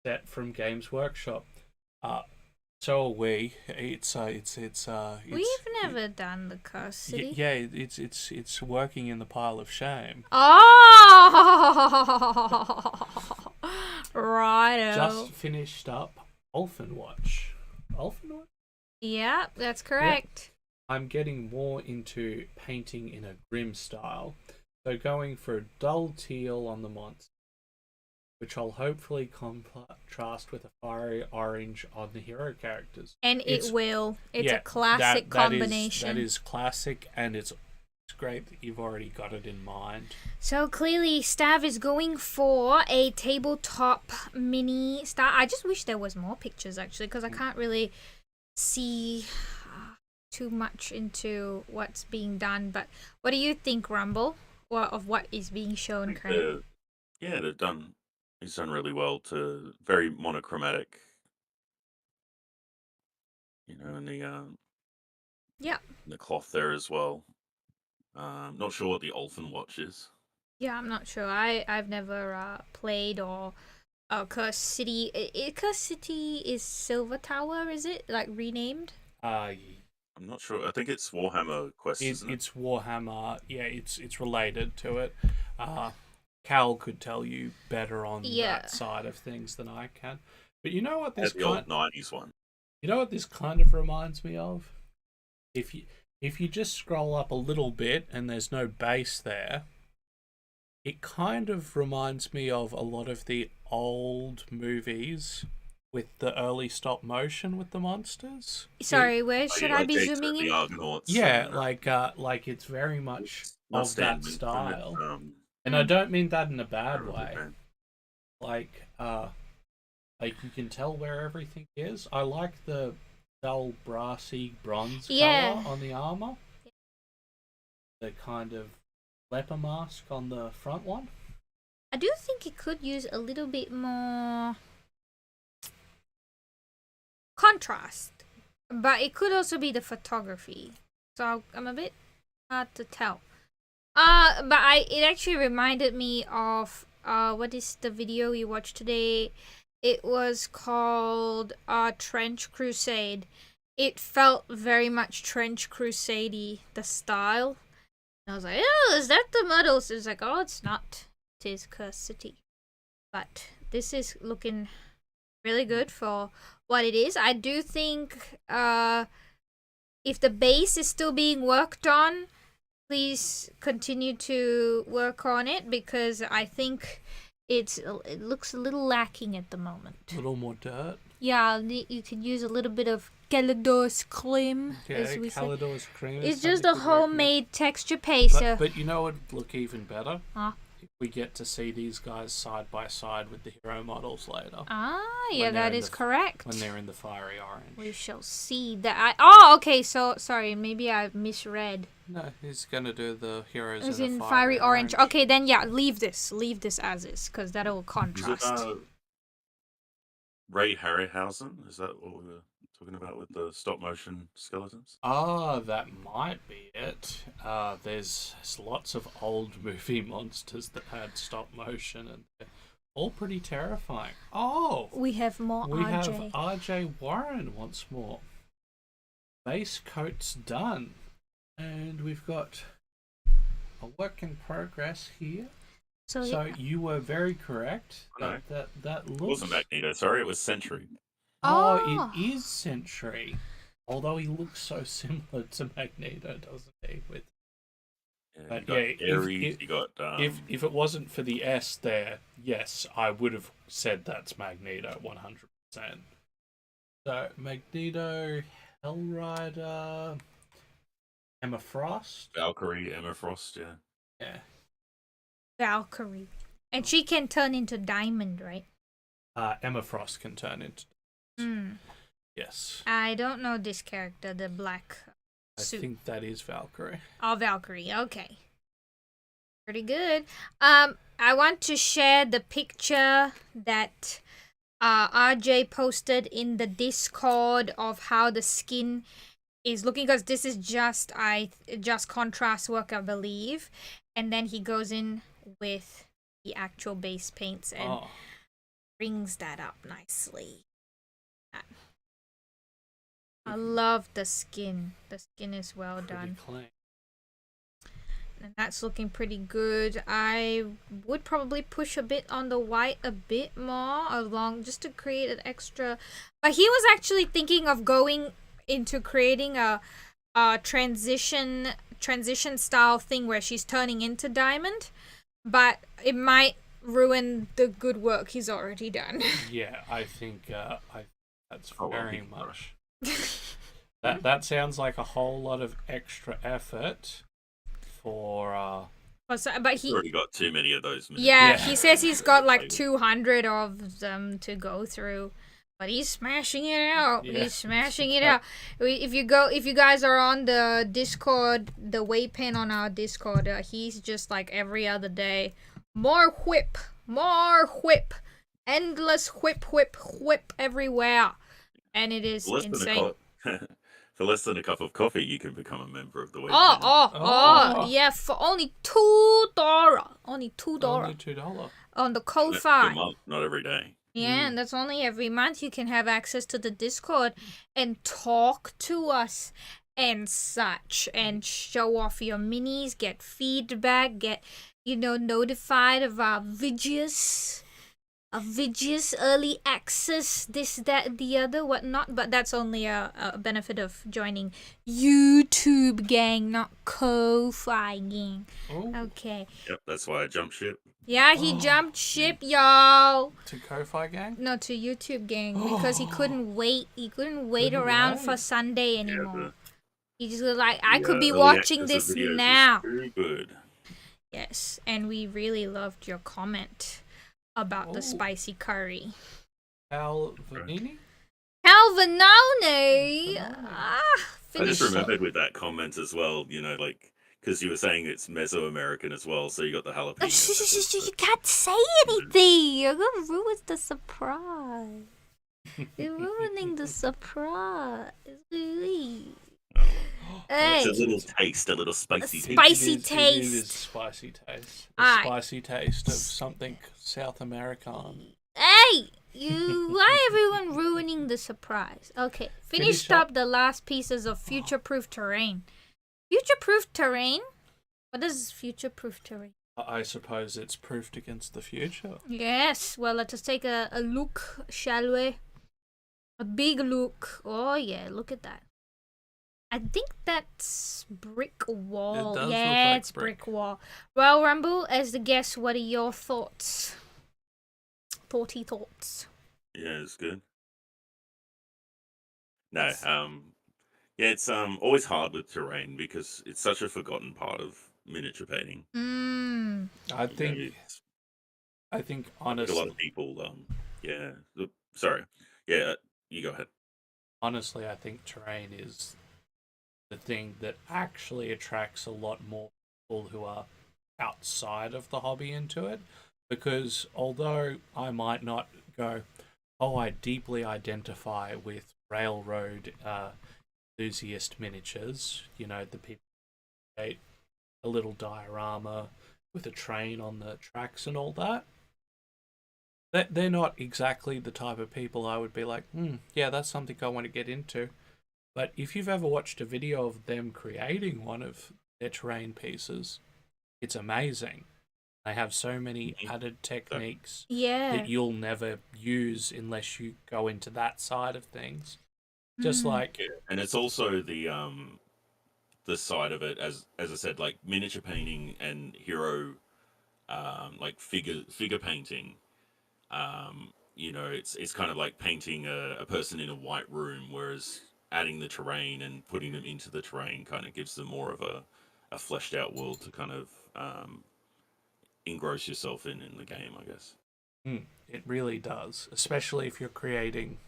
set from Games Workshop. So are we. We've never done the Cursed City. Yeah, it's working in the pile of shame. Oh, righto. Just finished up Ulfenwatch. Ulfenwatch? Yeah, that's correct. Yeah. I'm getting more into painting in a grim style, so going for a dull teal on the monster, which I'll hopefully contrast with a fiery orange on the hero characters. And it will. It's a classic combination. That is classic, and it's great that you've already got it in mind. So clearly, Stav is going for a tabletop mini star. I just wish there was more pictures, actually, because I can't really see too much into what's being done. But what do you think, Rumble, of what is being shown currently? They've done... He's done really well to very monochromatic, and the Yeah. The cloth there as well. Not sure what the Olfin watch is. Yeah, I'm not sure. I've never played or Curse City. Curse City is Silver Tower, is it? Like renamed? I'm not sure. I think it's Warhammer Quest, isn't it? It's Warhammer. Yeah, it's related to it. Karl could tell you better on that side of things than I can. But you know what this the old 90s one. You know what this kind of reminds me of? If you just scroll up a little bit and there's no base there, it kind of reminds me of a lot of the old movies with the early stop motion with the monsters. Sorry, where should I be zooming in? The Argonauts. Yeah, like it's very much of that style. And I don't mean that in a bad way. Like you can tell where everything is. I like the dull brassy bronze color on the armor. The kind of leopard mask on the front one. I do think it could use a little bit more contrast, but it could also be the photography. So I'm a bit hard to tell. But it actually reminded me of what is the video we watched today? It was called Trench Crusade. It felt very much Trench Crusade-y, the style. And I was like, oh, is that the models? It's like, oh, it's not. It is Curse City. But this is looking really good for what it is. I do think if the base is still being worked on, please continue to work on it, because I think it looks a little lacking at the moment. A little more dirt. Yeah, you could use a little bit of Kalador's cream. Yeah, Kalador's cream. It's just a homemade texture paste. But you know what would look even better? Huh? If we get to see these guys side by side with the hero models later. Ah, yeah, that is correct. When they're in the fiery orange. We shall see that. Oh, okay, so, sorry, maybe I misread. No, he's gonna do the heroes It's in the fiery orange. Okay, then yeah, leave this as is, because that'll contrast. Is it, Ray Harryhausen? Is that what we were talking about with the stop motion skeletons? That might be it. There's lots of old movie monsters that had stop motion, and they're all pretty terrifying. Oh, we have more. We have RJ Warren once more. Base coat's done. And we've got a work in progress here. So you were very correct. That looks... It wasn't Magneto, sorry, it was Sentry. Oh, it is Sentry. Although he looks so similar to Magneto, doesn't he? If it wasn't for the S there, yes, I would have said that's Magneto 100%. So, Magneto, Hellrider... Emma Frost? Valkyrie, Emma Frost, yeah. Yeah. Valkyrie. And she can turn into Diamond, right? Emma Frost can turn into Yes. I don't know this character, the black suit. I think that is Valkyrie. Oh, Valkyrie, okay. Pretty good. I want to share the picture that RJ posted in the Discord of how the skin is looking, because this is just contrast work, I believe, and then he goes in with the actual base paints and brings that up nicely. I love the skin. The skin is well done. Clean. And that's looking pretty good. I would probably push a bit on the white a bit more along, just to create an extra. But he was actually thinking of going into creating a transition style thing where she's turning into Diamond, but it might ruin the good work he's already done. Yeah, I think that's very much. That sounds like a whole lot of extra effort for. But he already got too many of those. Yeah, he says he's got like 200 of them to go through. But he's smashing it out. Yeah. He's smashing it out. If you guys are on the Discord, the WAYPN on our Discord, he's just like every other day. More whip, endless whip everywhere, and it is insane. For less than a cup of coffee, you can become a member of the WAYPN. Oh. Yeah, for only $2. Only $2. Only $2. On the And that's per Ko-Fi. month, not every day. Yeah, and that's only every month. You can have access to the Discord and talk to us and such, and show off your minis, get feedback, get notified of our videos. Early access, this, that, the other, whatnot. But that's only a benefit of joining YouTube gang, not Ko-Fi gang. Oh. Okay. Yep, that's why I jumped ship. Yeah, he jumped ship, y'all. To Ko-Fi gang? No, to YouTube gang, because he couldn't wait. He couldn't wait around for Sunday anymore. He just was like, I could be watching this now. Very good. Yes, and we really loved your comment about the spicy curry. Al Vanini? Alvanone! I Finish. just remembered with that comment as well, because you were saying it's Mesoamerican as well, so you got the jalapeno. You can't say anything. You're gonna ruin the surprise. You're ruining the surprise. It's a little taste, a little spicy taste. Spicy It is taste. spicy taste. Aye. Spicy taste of something South American. Hey! Why everyone ruining the surprise? Okay, finished Finish up the last pieces of future-proof terrain. Future-proof terrain? What is future-proof terrain? I suppose it's proofed against the future. Yes, well, let us take a look, shall we? A big look. Oh, yeah, look at that. I think that's brick wall. It does Yeah, look like it's brick wall. Well, Rumble, as the guest, what are your thoughts? Thoughts. Yeah, it's good. No, yeah, it's always hard with terrain because it's such a forgotten part of miniature painting. I think A lot honestly, of people, sorry, yeah, you go ahead. honestly, I think terrain is the thing that actually attracts a lot more people who are outside of the hobby into it. Because although I might not go, oh, I deeply identify with railroad enthusiast miniatures, the people who create a little diorama with a train on the tracks and all that. They're not exactly the type of people I would be like, yeah, that's something I want to get into. But if you've ever watched a video of them creating one of their terrain pieces, it's amazing. They have so many added techniques that you'll never use unless you go into that side of things. Just like, and it's also the side of it, as I said, like miniature painting and hero, like figure painting. It's kind of like painting a person in a white room, whereas adding the terrain and putting them into the terrain kind of gives them more of a fleshed out world to kind of engross yourself in the game, I guess. It really does, especially if you're creating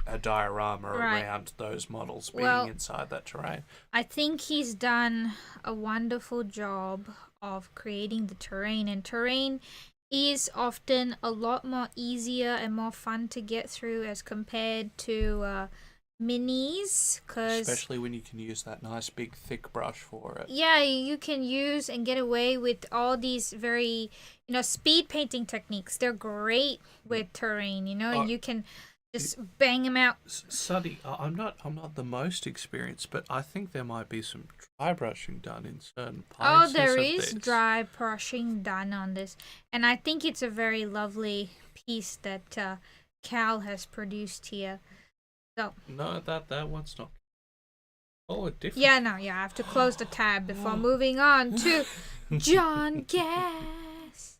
a diorama around those models being inside that terrain. I think he's done a wonderful job of creating the terrain, and terrain is often a lot more easier and more fun to get through as compared to minis, especially when you can use that nice big thick brush for it. Yeah, you can use and get away with all these very speed painting techniques. They're great with terrain. You can just bang them out. Suddy, I'm not the most experienced, but I think there might be some dry brushing done in certain places. Oh, there is dry brushing done on this, and I think it's a very lovely piece that Karl has produced here. So no, that one's not. Oh, a different. Yeah, no, I have to close the tab before moving on to John Gass.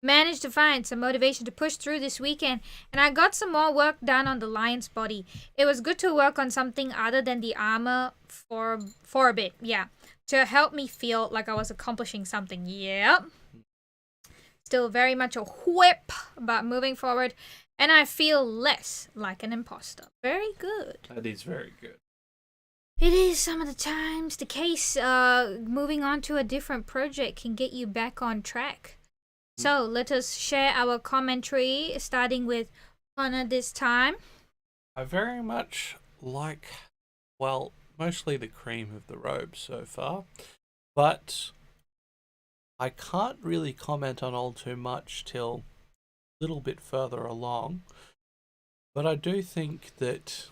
Managed to find some motivation to push through this weekend, and I got some more work done on the lion's body. It was good to work on something other than the armor for a bit, to help me feel like I was accomplishing something. Yep. Still very much a whip about moving forward, and I feel less like an imposter. Very good. That is very good. It is some of the times the case. Moving on to a different project can get you back on track. So let us share our commentary, starting with Connor this time. I very much like, well, mostly the cream of the robe so far, but I can't really comment on all too much till a little bit further along. But I do think that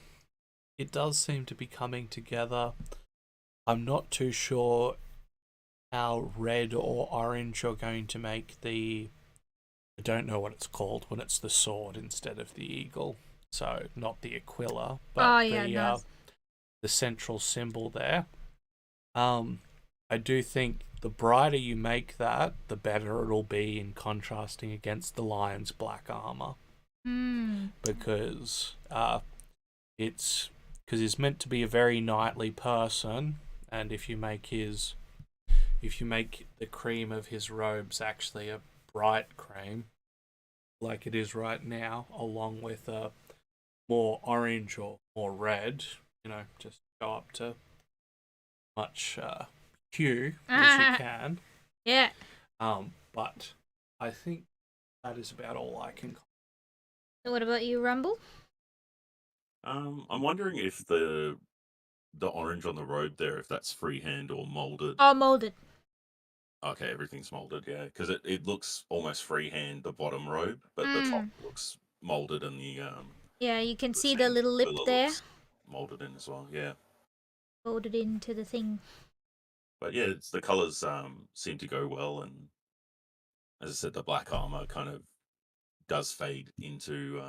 it does seem to be coming together. I'm not too sure how red or orange you're going to make the... I don't know what it's called when it's the sword instead of the eagle. So not the Aquila, but the central symbol there. I do think the brighter you make that, the better it'll be in contrasting against the lion's black armor. Because he's meant to be a very knightly person, and if you make the cream of his robes actually a bright cream, like it is right now, along with a more orange or more red, just go up to much hue as you can. Yeah. But I think that is about all I can. So what about you, Rumble? I'm wondering if the orange on the robe there, if that's freehand or molded. Oh, molded. Okay, everything's molded, yeah, because it looks almost freehand, the bottom robe, but the top looks molded, and the yeah, you can see the little lip there. Molded in as well, yeah. Molded into the thing. But yeah, the colors seem to go well, and as I said, the black armor kind of does fade into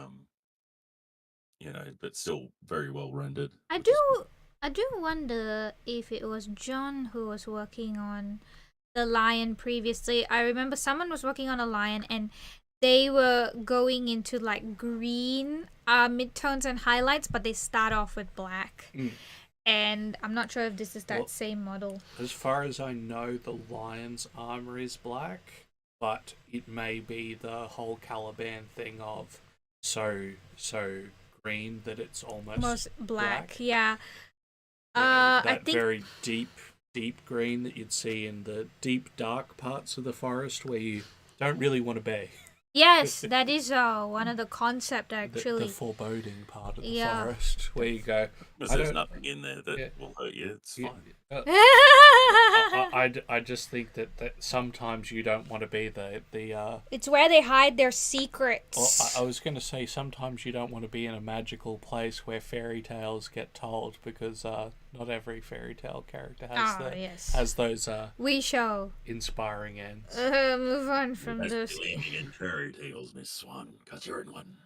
but still very well rendered. I do wonder if it was John who was working on the lion previously. I remember someone was working on a lion and they were going into like green midtones and highlights, but they start off with black. And I'm not sure if this is that same model. As far as I know, the lion's armor is black, but it may be the whole Caliban thing of so green that it's almost black. Yeah. That I think very deep green that you'd see in the deep dark parts of the forest where you don't really want to be. Yes, that is one of the concept actually. The foreboding part of the forest where you go. There's nothing in there that will hurt you. It's fine. I just think that sometimes you don't want to be the It's where they hide their secrets. Well, I was going to say sometimes you don't want to be in a magical place where fairy tales get told, because not every fairy tale character has those we show inspiring ends. Move on from this. In fairy tales, Miss Swan, because you're in one.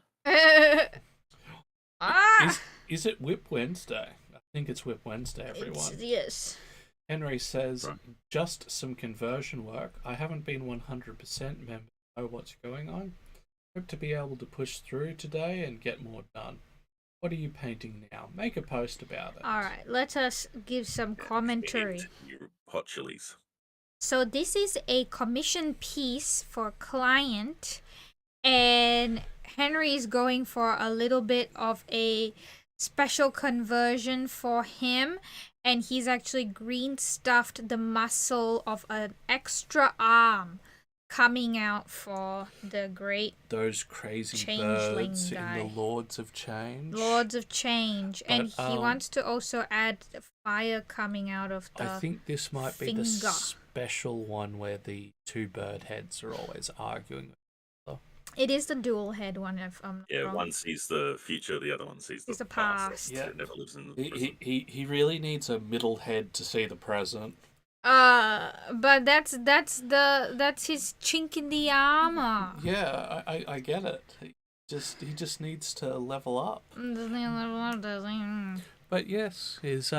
Is it Whip Wednesday? I think it's Whip Wednesday, everyone. Yes. Henry says, just some conversion work. I haven't been 100% member. Know what's going on. Hope to be able to push through today and get more done. What are you painting now? Make a post about it. Alright, let us give some commentary. Hot chilies. So this is a commission piece for client, and Henry is going for a little bit of a special conversion for him, and he's actually green stuffed the muscle of an extra arm coming out for the great those crazy changeling birds guy. in the Lords of Change. Lords of Change. But, and he wants to also add fire coming out of the I think this might be finger. the special one where the two bird heads are always arguing. It is the dual head one. If wrong. One sees the future, the other one sees the past. Yeah, it never lives in the present. He really needs a middle head to see the present. But that's his chink in the armor. Yeah, I get it. He just needs to level up. Doesn't he level up? Does he? But yes, he's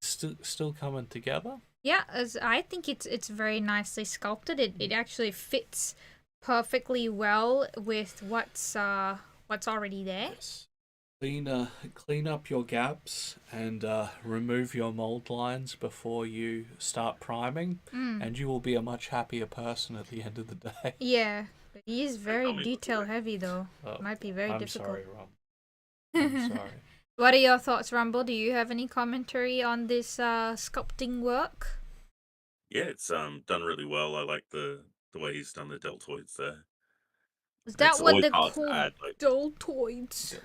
still coming together. Yeah, I think it's very nicely sculpted. It actually fits perfectly well with what's already there. Yes. Clean up your gaps and remove your mold lines before you start priming, and you will be a much happier person at the end of the day. Yeah, but he is very detail heavy though. Might be very difficult. Sorry, Rum. I'm sorry. What are your thoughts, Rumble? Do you have any commentary on this sculpting work? Yeah, it's done really well. I like the way he's done the deltoids there. Is that it's what they hard call to add, deltoids?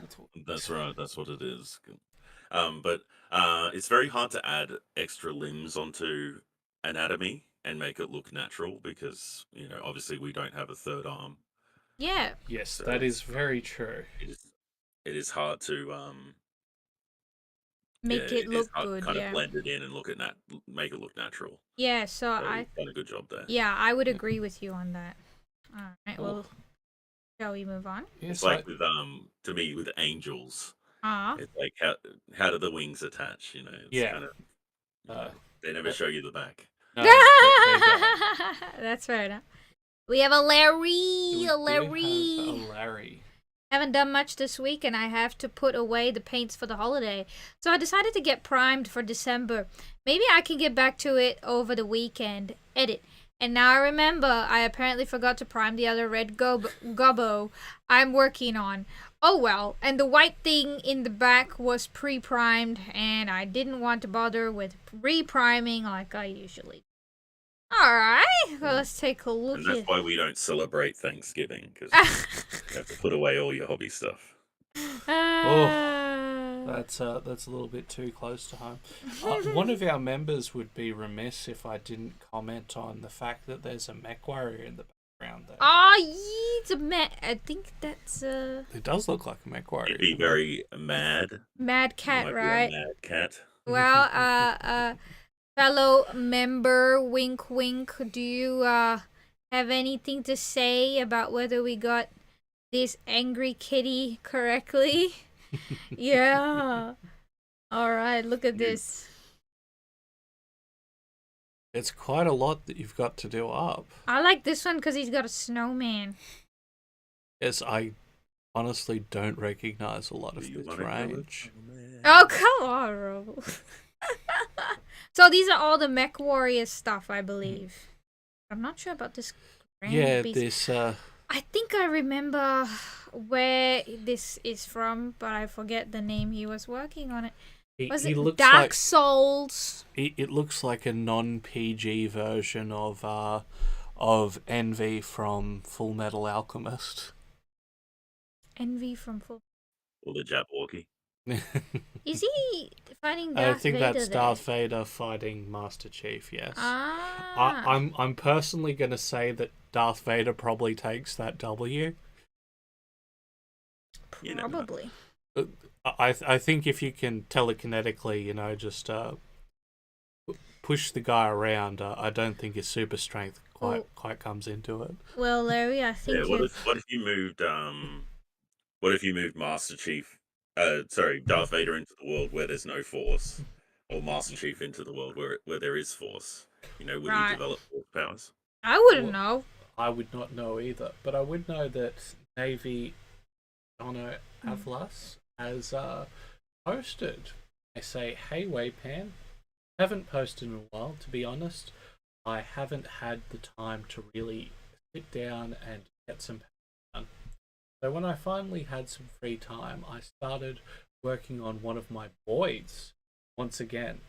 That's right. That's what it is. But It's very hard to add extra limbs onto anatomy and make it look natural because obviously we don't have a third arm, Yeah. Yes, so that is very true. it is hard to yeah, Make it it is look hard to good. kind of Yeah. blend it in and make it look natural. Yeah. So So you've done a good job there. I would agree with you on that. All right. Cool. Well, shall we move on? Yes, It's like with to me with angels, Ah. it's like how do the wings attach? It's Yeah. kind of Uh, they never show you the back. no, they don't. That's fair enough. We have a Larry. We A do Larry. have a Larry. Haven't done much this week, and I have to put away the paints for the holiday. So I decided to get primed for December. Maybe I can get back to it over the weekend. Edit. And now I remember I apparently forgot to prime the other red gobbo I'm working on. Oh well, and the white thing in the back was pre-primed, and I didn't want to bother with re-priming like I usually do. Alright, well, let's take a look And that's at... why we don't celebrate Thanksgiving, because you have to put away all your hobby stuff. That's a little bit too close to home. One of our members would be remiss if I didn't comment on the fact that there's a mech warrior in the background there. It's a I think that's It does look like a mech warrior. You'd be very mad. Mad You Cat, might be a right? mad cat. Well, fellow member, wink wink, do you have anything to say about whether we got this angry kitty correctly? Yeah. Alright, look at this. It's quite a lot that you've got to do up. I like this one because he's got a snowman. Yes, I honestly don't recognize a lot of Do you this wanna kill it? Oh, Oh, man. come on, Robo. So these are all the Mech Warrior stuff, I believe. I'm not sure about this grand Yeah, beast. this I think I remember where this is from, but I forget the name he was working on it. Was he it looks Dark like Souls? it looks like a non-PG version of Envy from Full Metal Alchemist. Envy from Full... Or the Jabberwocky. Is he fighting I Darth think Vader that's there? Darth Vader fighting Master Chief. Yes. Ah. I'm personally going to say that Darth Vader probably takes that W. You never know. Probably. I think if you can telekinetically, just push the guy around, I don't think his super strength quite comes into it. Well, Larry, I think Yeah, what if you moved Master Chief Darth Vader into the world where there's no force? Or Master Chief into the world where there is force? Would he Right. develop force powers? I wouldn't know. I would not know either, but I would know that Navy Dono Avlas has posted. They say, "Hey WAYPN, haven't posted in a while. To be honest, I haven't had the time to really sit down and get some done. So when I finally had some free time, I started working on one of my boys once again,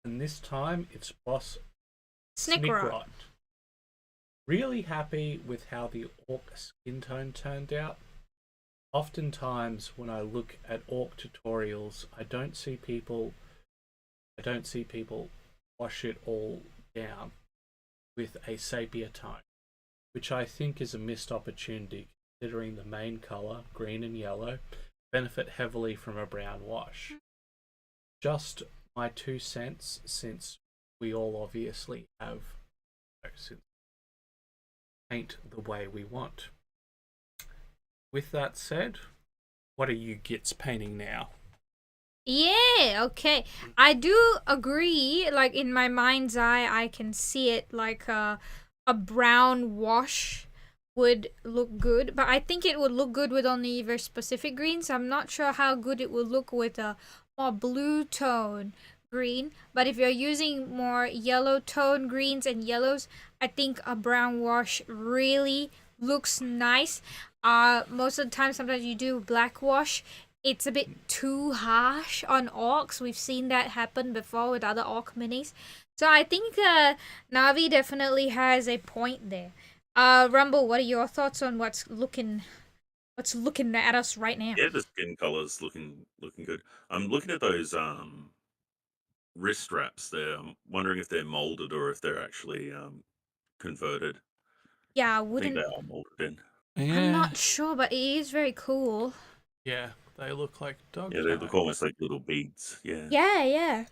and this time it's boss Snickrot. Really happy with how the orc skin tone turned out. Oftentimes when I look at orc tutorials, I don't see people wash it all down with a sepia tone, which I think is a missed opportunity considering the main colour, green and yellow, benefit heavily from a brown wash. Just my 2 cents, since we all obviously have paint the way we want. With that said, what are you gits painting now? Yeah, okay. I do agree. Like, in my mind's eye, I can see it like a brown wash would look good. But I think it would look good with only very specific greens. I'm not sure how good it would look with a more blue tone green. But if you're using more yellow tone greens and yellows, I think a brown wash really looks nice. Most of the time, sometimes you do black wash. It's a bit too harsh on orcs. We've seen that happen before with other orc minis. So I think Navi definitely has a point there. Rumble, what are your thoughts on what's looking at us right now? Yeah, the skin color's looking good. I'm looking at those wrist straps there. I'm wondering if they're molded or if they're actually converted. Yeah, I I think wouldn't. they are molded in. I'm Yeah. not sure, but it is very cool. Yeah, they look like dog Yeah, they look tags. almost like little beads. Yeah. Yeah.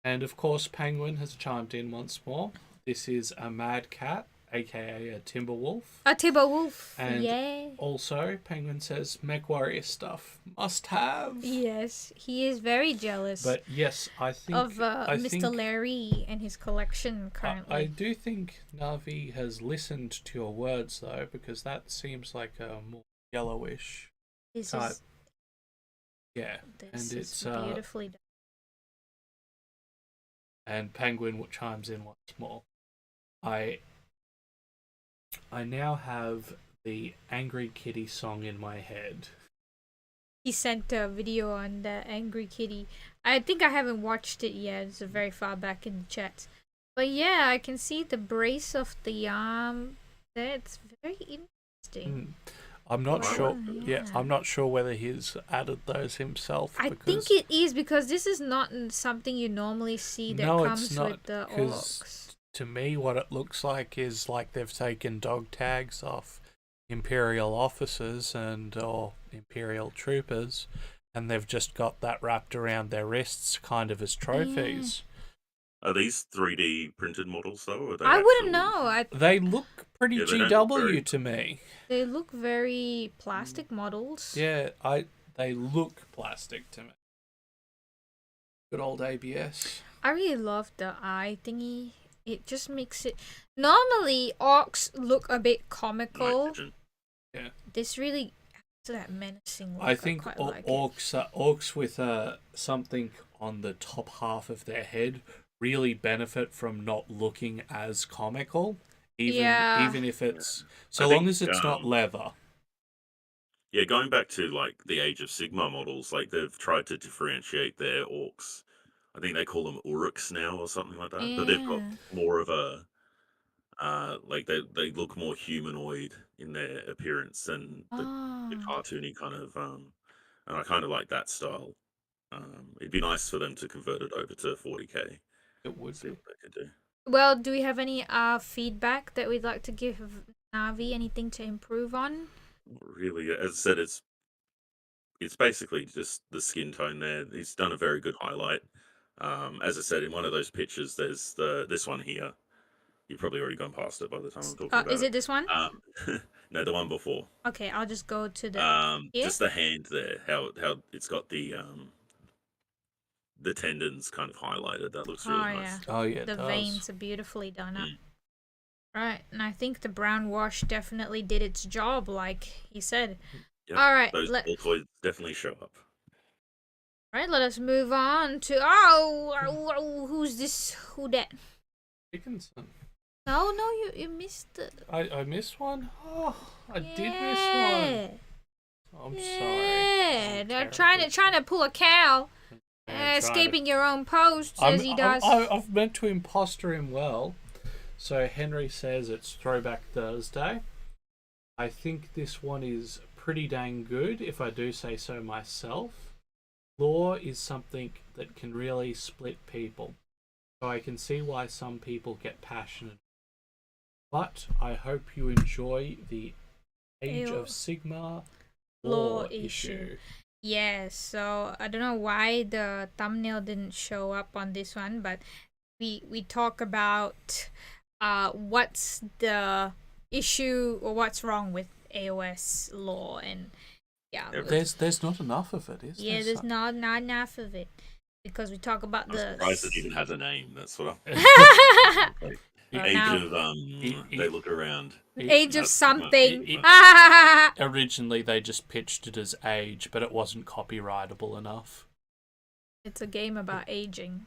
And of course, Penguin has chimed in once more. This is a mad cat, aka a timber wolf. A timber wolf. And yeah. also, Penguin says Mech Warrior stuff must have. Yes, he is very jealous But yes, I think of Mr. Larry and his collection currently. I do think Navi has listened to your words though, because that seems like a more yellowish This type. is Yeah, this and is it's beautifully done. and Penguin chimes in once more. I now have the Angry Kitty song in my head. He sent a video on the Angry Kitty. I think I haven't watched it yet. It's very far back in the chat. But yeah, I can see the brace of the arm. That's very interesting. I'm not Wow. sure. Yeah. Yeah, I'm not sure whether he's added those himself. I because think it is because this is not something you normally see that No, it's comes not, with the 'cause orcs. to me, what it looks like is like they've taken dog tags off Imperial officers or Imperial troopers, and they've just got that wrapped around their wrists, kind of as trophies. Are these 3D printed models though? Or are they I wouldn't actual- know. They look pretty Yeah, they don't GW look very- to me. They look very plastic models. Yeah, they look plastic to me. Good old ABS. I really love the eye thingy. It just makes it. Normally, orcs look a bit night comical. vision? This really adds to that menacing look. I think quite like it. orcs with something on the top half of their head really benefit from not looking as comical, even if it's so I long think, as it's not leather. Yeah, going back to like the Age of Sigmar models, like they've tried to differentiate their orcs. I think they call them Uruks now or something like that. But they've got Yeah. more of a like they look more humanoid in their appearance than the Ah. cartoony kind of and I kind of like that style. It'd be nice for them to convert it over to 40k. It would See be. what they could do. Well, do we have any feedback that we'd like to give Navi? Anything to improve on? Really, as I said, it's basically just the skin tone there. He's done a very good highlight. As I said, in one of those pictures, there's this one here. You've probably already gone past it by the time I'm talking about Is it this one? No, the one before. Okay, I'll just go to the. Here? Just the hand there, how it's got the tendons kind of highlighted. That looks really nice. Oh yeah, it The does. veins are beautifully done up. Mm. Right, and I think the brown wash definitely did its job, like he said. Yep, All right, those Altoids definitely show up. Right, let us move on to who's this? Who that? Dickinson. No, you missed the. I missed one. Oh, I did miss Yeah. one. I'm Yeah, sorry. they're trying to pull a cow, escaping your own posts as he does. I've meant to imposter him well. So Henry says it's Throwback Thursday. I think this one is pretty dang good, if I do say so myself. Lore is something that can really split people, so I can see why some people get passionate. But I hope you enjoy the Age of Sigmar lore issue. Yes, so I don't know why the thumbnail didn't show up on this one, but we talk about what's the issue or what's wrong with AOS lore, and yeah, There's not enough of it, is there? yeah, there's not enough of it because we talk about I'm the surprised it even has a name. That's what I'm. Like, Age now- of they look around. Age of That's something. Originally, they just pitched it as Age, but it wasn't copyrightable enough. It's a game about aging.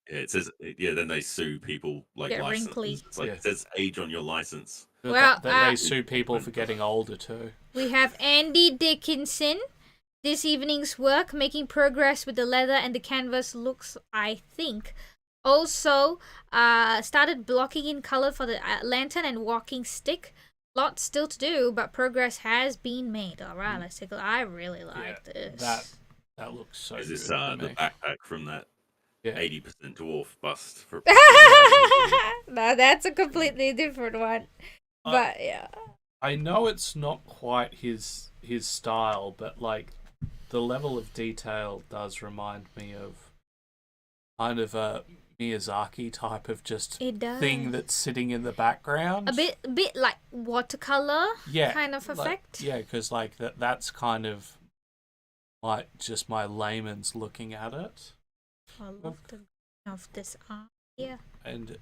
Yeah, it says then they sue people like Get licenses. wrinkly. It's like Yeah. it says age on your license. Well, they sue people for getting older too. We have Andy Dickinson. This evening's work, making progress with the leather and the canvas looks, I think. Also, started blocking in color for the lantern and walking stick. Lots still to do, but progress has been made. All right, let's take a look. I really like this. That looks so Is good this to the me. backpack from that Yeah. 80% dwarf bust for? No, that's a completely different one. But yeah. I know it's not quite his style, but like the level of detail does remind me of kind of a Miyazaki type of just It does. thing that's sitting in the background. A bit like watercolor kind of effect. Yeah, because like that's kind of like just my layman's looking at it. I love the of this art. Yeah. And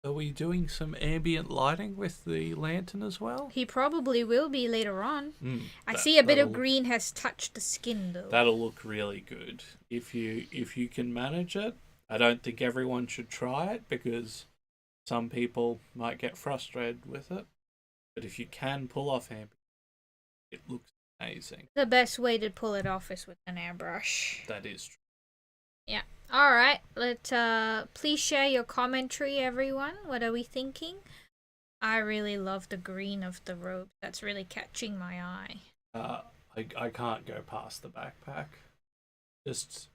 are we doing some ambient lighting with the lantern as well? He probably will be later on. I That- see a bit of that'll- green has touched the skin though. That'll look really good if you can manage it. I don't think everyone should try it because some people might get frustrated with it. But if you can pull off ambient, it looks amazing. The best way to pull it off is with an airbrush. That is true. Yeah. All right. Please share your commentary, everyone. What are we thinking? I really love the green of the robe. That's really catching my eye. I can't go past the backpack. Just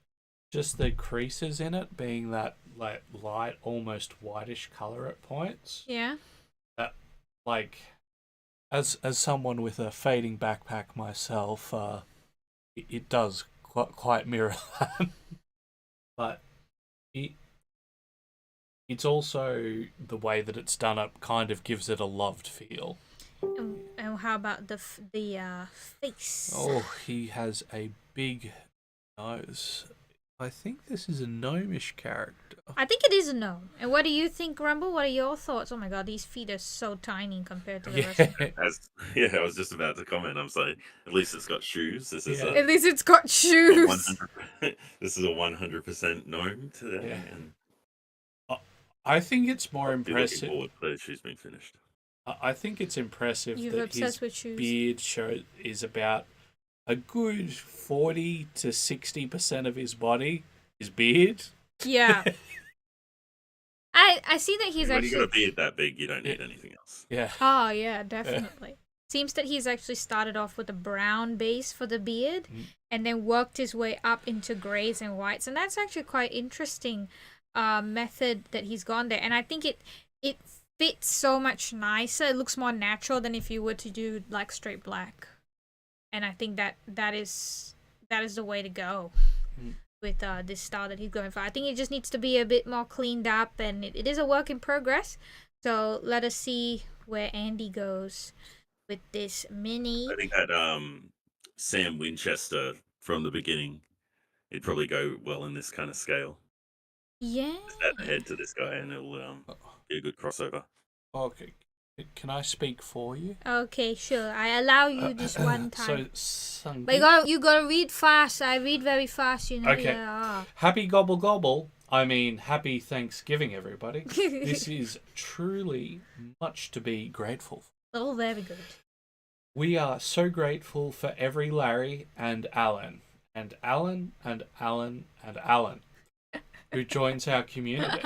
the creases in it being that like light, almost whitish color at points. Yeah. That like as someone with a fading backpack myself, it does quite mirror that. But it's also the way that it's done up kind of gives it a loved feel. And how about the face? Oh, he has a big nose. I think this is a gnomish character. I think it is a gnome. And what do you think, Grumble? What are your thoughts? Oh my god, these feet are so tiny compared to the rest of them. I was just about to comment. I'm saying, at least it's got shoes. This is At least it's got shoes. this is a 100% gnome today. Yeah. And I think it's more I'll be impressive. looking forward to those shoes being finished. I think it's impressive You're that obsessed his with shoes. beard is about a good 40 to 60% of his body is beard. Yeah. I see that he's When actually. you got a beard that big, you don't need anything else. Yeah. Oh yeah, definitely. Seems that he's actually started off with a brown base for the beard, and then worked his way up into grays and whites, and that's actually quite interesting method that he's gone there. And I think it fits so much nicer. It looks more natural than if you were to do like straight black. And I think that is the way to go with this style that he's going for. I think it just needs to be a bit more cleaned up, and it is a work in progress. So let us see where Andy goes with this mini. I think that Sam Winchester from the beginning, he'd probably go well in this kind of scale. Yeah. Just add the head to this guy, and it'll be a good crossover. Okay. Can I speak for you? Okay, sure. I allow you this one time. So, But you gotta read fast. I read very fast, you know. Okay. Yeah. Happy gobble gobble. I mean, happy Thanksgiving, everybody. This is truly much to be grateful for. Oh, very good. We are so grateful for every Larry and Alan, and Alan and Alan and Alan, who joins our community,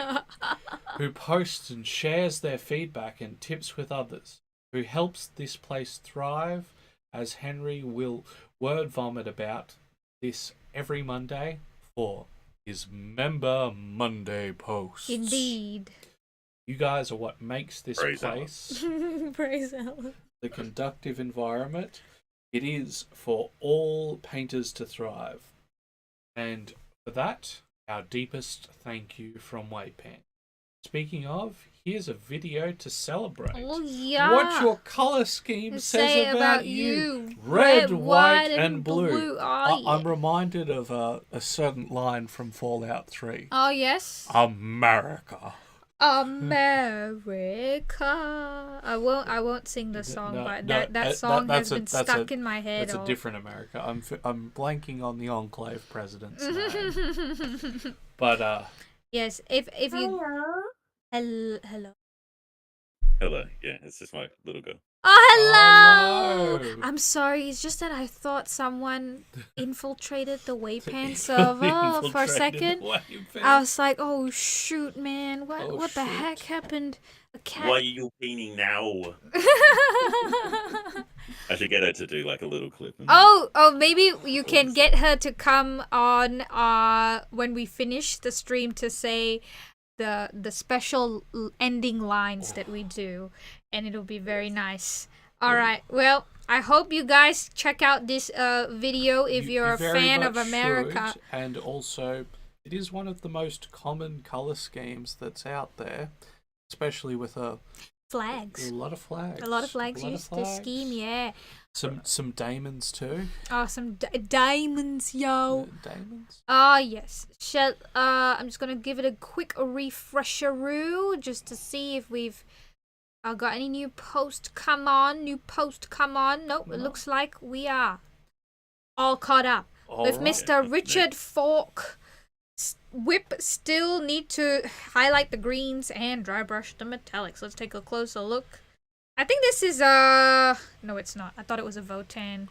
who posts and shares their feedback and tips with others, who helps this place thrive, as Henry will word vomit about this every Monday for his Member Monday posts. Indeed. You guys are what makes this Praise place Praise Alan. the conductive environment it is for all painters to thrive. And for that, our deepest thank you from WAYPN. Speaking of, here's a video to celebrate. Oh yeah. What your colour scheme says about you. Red, white, and blue. Oh, I'm reminded of a certain line from Fallout 3. Oh yes. America. America. I won't sing the song, but that song has been stuck in my head. That's a different America. I'm blanking on the Enclave president's name. But yes, if you hello. Hello, yeah, it's just my little girl. Oh, hello! Oh, no. I'm sorry, it's just that I thought someone infiltrated the WAYPN server for a second. I was like, oh shoot, man, what the heck happened? A cat. Why are you painting now? I should get her to do like a little clip. Oh, maybe you can get her to come on when we finish the stream to say the special ending lines that we do, and it'll be very nice. All right. Well, I hope you guys check out this video if you're a very fan of much America. should, and also, it is one of the most common color schemes that's out there, especially with Flags. a lot of flags. A lot of flags used to scheme, yeah. Some daemons too. Oh, some diamonds, yo. Daemons? Yes. I'm just gonna give it a quick refresher just to see if we've got any new post come on. Nope, No. it looks like we are all caught up. With Alright. Mr. Richard Falk. Whip still need to highlight the greens and dry brush the metallics. Let's take a closer look. I think this is no, it's not. I thought it was a Votan.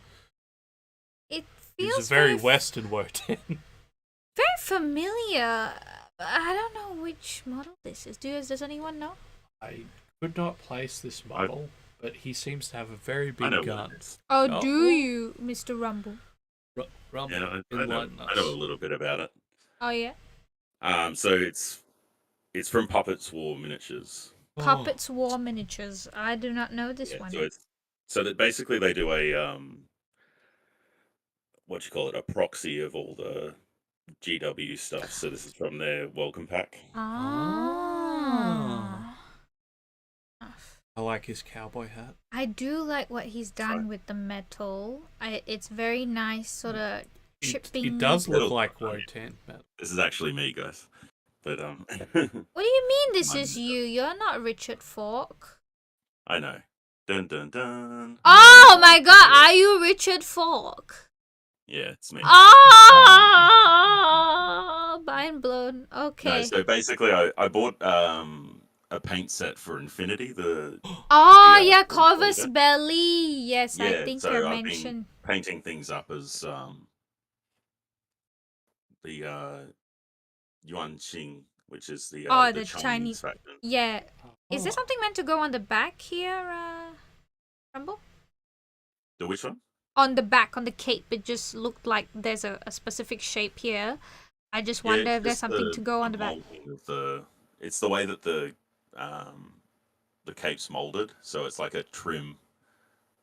It feels It's a very Western Wotan. very familiar. I don't know which model this is. Does anyone know? I could not place this model, but he seems to have a very I big know gun. what it is. Oh, do you, Mr. Rumble? Rumble, Yeah, I enlighten know us. a little bit about it. Oh yeah. So it's from Puppets War Miniatures. Oh, Puppets War Miniatures. I do not know this one. So that basically they do a what you call it, a proxy of all the GW stuff. So this is from their welcome pack. Ah. I like his cowboy hat. I do like what he's done with the metal. It's very nice, sort of chipping. It does look Little- like Wotan metal. This is actually me, guys. But What do you mean this Mine- is you? You're not Richard Falk. I know. Dun dun dun. Oh my god, are you Richard Falk? Yeah, it's me. Oh, mind blown. Okay. No, so basically, I bought a paint set for Infinity. Oh Yeah, yeah, that's Corvus it. Belly. Yes, I Yeah, think so you I've been mentioned. painting things up as the Yuan Xing, which is the The Chinese Chinese- faction. Yeah. Is there Oh. something meant to go on the back here, Rumble? The which one? On the back, on the cape, it just looked like there's a specific shape here. I just Yeah, wonder it's if there's just something to go on the back. molding of it's the way that the cape's molded, so it's like a trim,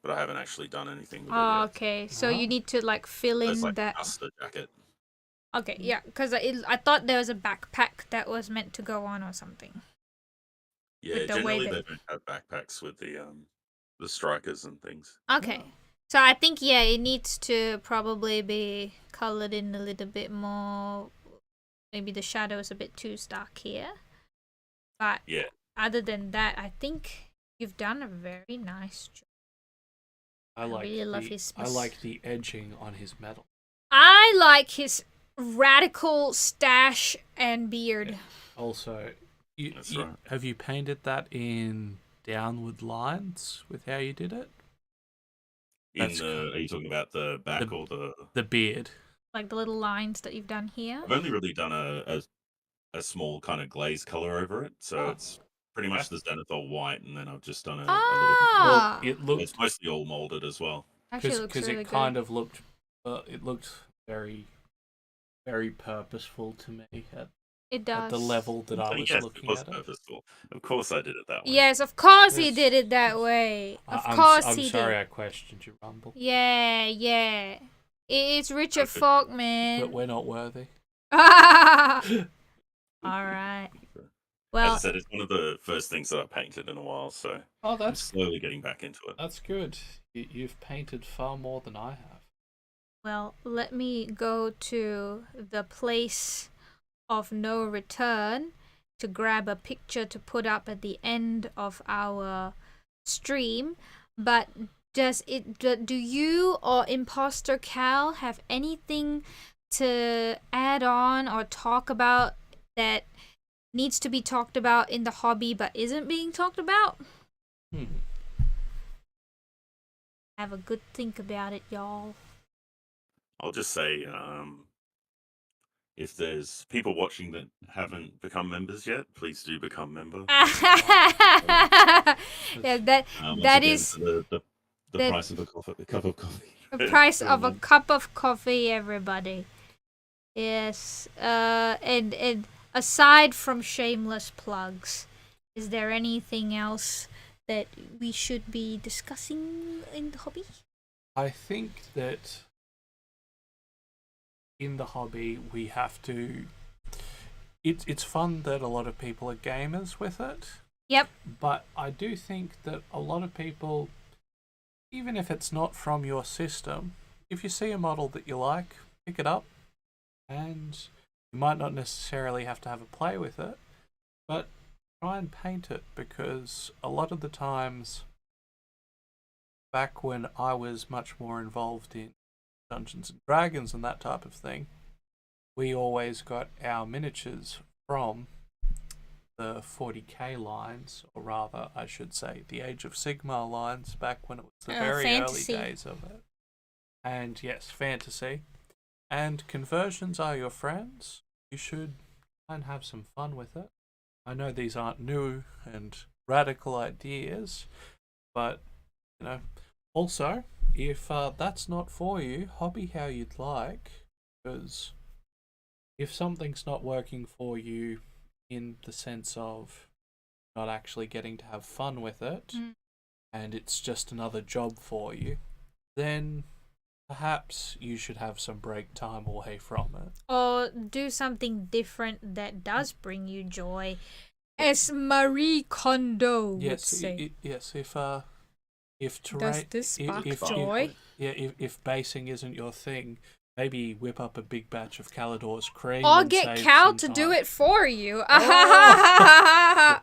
but I haven't actually done anything with it Oh, yet. okay. So Oh. you need to like fill So in it's like that. just a jacket. Okay, yeah, because I thought there was a backpack that was meant to go on or something. Yeah, With the way generally that- they don't have backpacks with the strikers and things. Okay. So I think it needs to probably be colored in a little bit more. Maybe the shadow is a bit too stark here. But Yeah. other than that, I think you've done a very nice job. I really love his I like the edging on his metal. I like his radical stash and beard. Yeah. Also, That's right. have you painted that in downward lines with how you did it? That's cool. Are you talking about the back or the? The beard. Like the little lines that you've done here. I've only really done a small kind of glaze color over it, so Oh. it's pretty much the Zenithal white, and then I've just done a Ah! Well, it little. looked It's mostly all molded as well. Actually looks because really it good. kind of looked it looked very very purposeful to me It does. at the level that I was Yes, looking it was at it. purposeful. Of course, I did it that way. Yes, of course he Yes. did it that way. Of I'm course I'm he sorry did. I questioned you, Rumble. Yeah. It's Richard Okay. Falk, But man. we're not worthy. Alright. As I Well, said, it's one of the first things that I painted in a while, so Oh, I'm slowly getting back into it. that's good. You've painted far more than I have. let me go to the place of no return to grab a picture to put up at the end of our stream. But do you or Imposter Cal have anything to add on or talk about that needs to be talked about in the hobby but isn't being talked about? Have a good think about it, y'all. I'll just say, if there's people watching that haven't become members yet, please do become member. Yeah, that Once that again, is for the the price of a cup of coffee. the price per of a month. cup of coffee, everybody. Yes. And aside from shameless plugs, is there anything else that we should be discussing in the hobby? I think that in the hobby we have to. It's fun that a lot of people are gamers with it. Yep. But I do think that a lot of people, even if it's not from your system, if you see a model that you like, pick it up, and you might not necessarily have to have a play with it, but try and paint it, because a lot of the times, back when I was much more involved in Dungeons and Dragons and that type of thing, we always got our miniatures from the 40k lines, or rather, I should say, the Age of Sigmar lines, back when it was the very fantasy. early days of it. And yes, fantasy. And conversions are your friends. You should try and have some fun with it. I know these aren't new and radical ideas, but, you know, also, if that's not for you, hobby how you'd like, because if something's not working for you in the sense of not actually getting to have fun with it, and it's just another job for you, then perhaps you should have some break time away from it. Or do something different that does bring you joy, as Marie Kondo would say. Yes. If terrain, Does this spark if joy? if basing isn't your thing, maybe whip up a big batch of Calidor's cream. Or and get save Cal some to time. do it for you. Oh.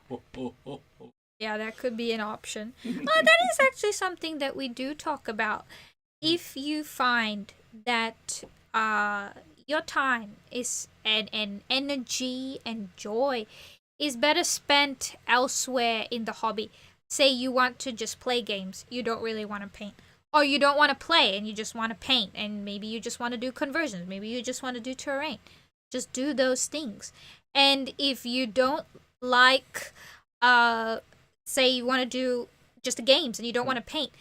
Yeah, that could be an option. That is actually something that we do talk about. If you find that your time is and energy and joy is better spent elsewhere in the hobby. Say you want to just play games, you don't really want to paint. Or you don't want to play and you just want to paint, and maybe you just want to do conversions, maybe you just want to do terrain. Just do those things. And if you don't like, say you want to do just the games and you don't want to paint,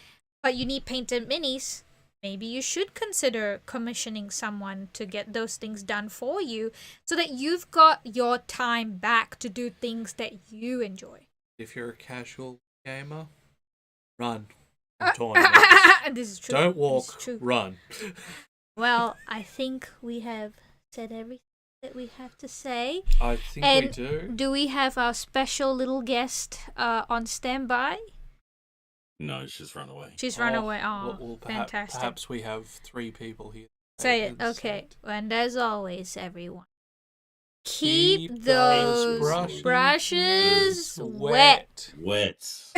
but you need painted minis, maybe you should consider commissioning someone to get those things done for you, so that you've got your time back to do things that you enjoy. If you're a casual gamer, run from tournaments. This is true. Don't walk, This is true. run. Well, I think we have said everything that we have to say. I think And we do. do we have our special little guest on standby? No, she's run away. She's run away. Oh, well, fantastic. Perhaps we have 3 people here. Say it. Okay. And as always, everyone, keep those brushes wet. Wet.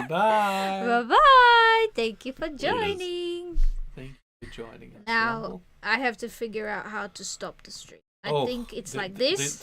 Bye. Bye-bye. Thank you for joining. Thank you for joining us. Now, Rumble. I have to figure out how to stop the stream. I Oh, think it's the- like the- this.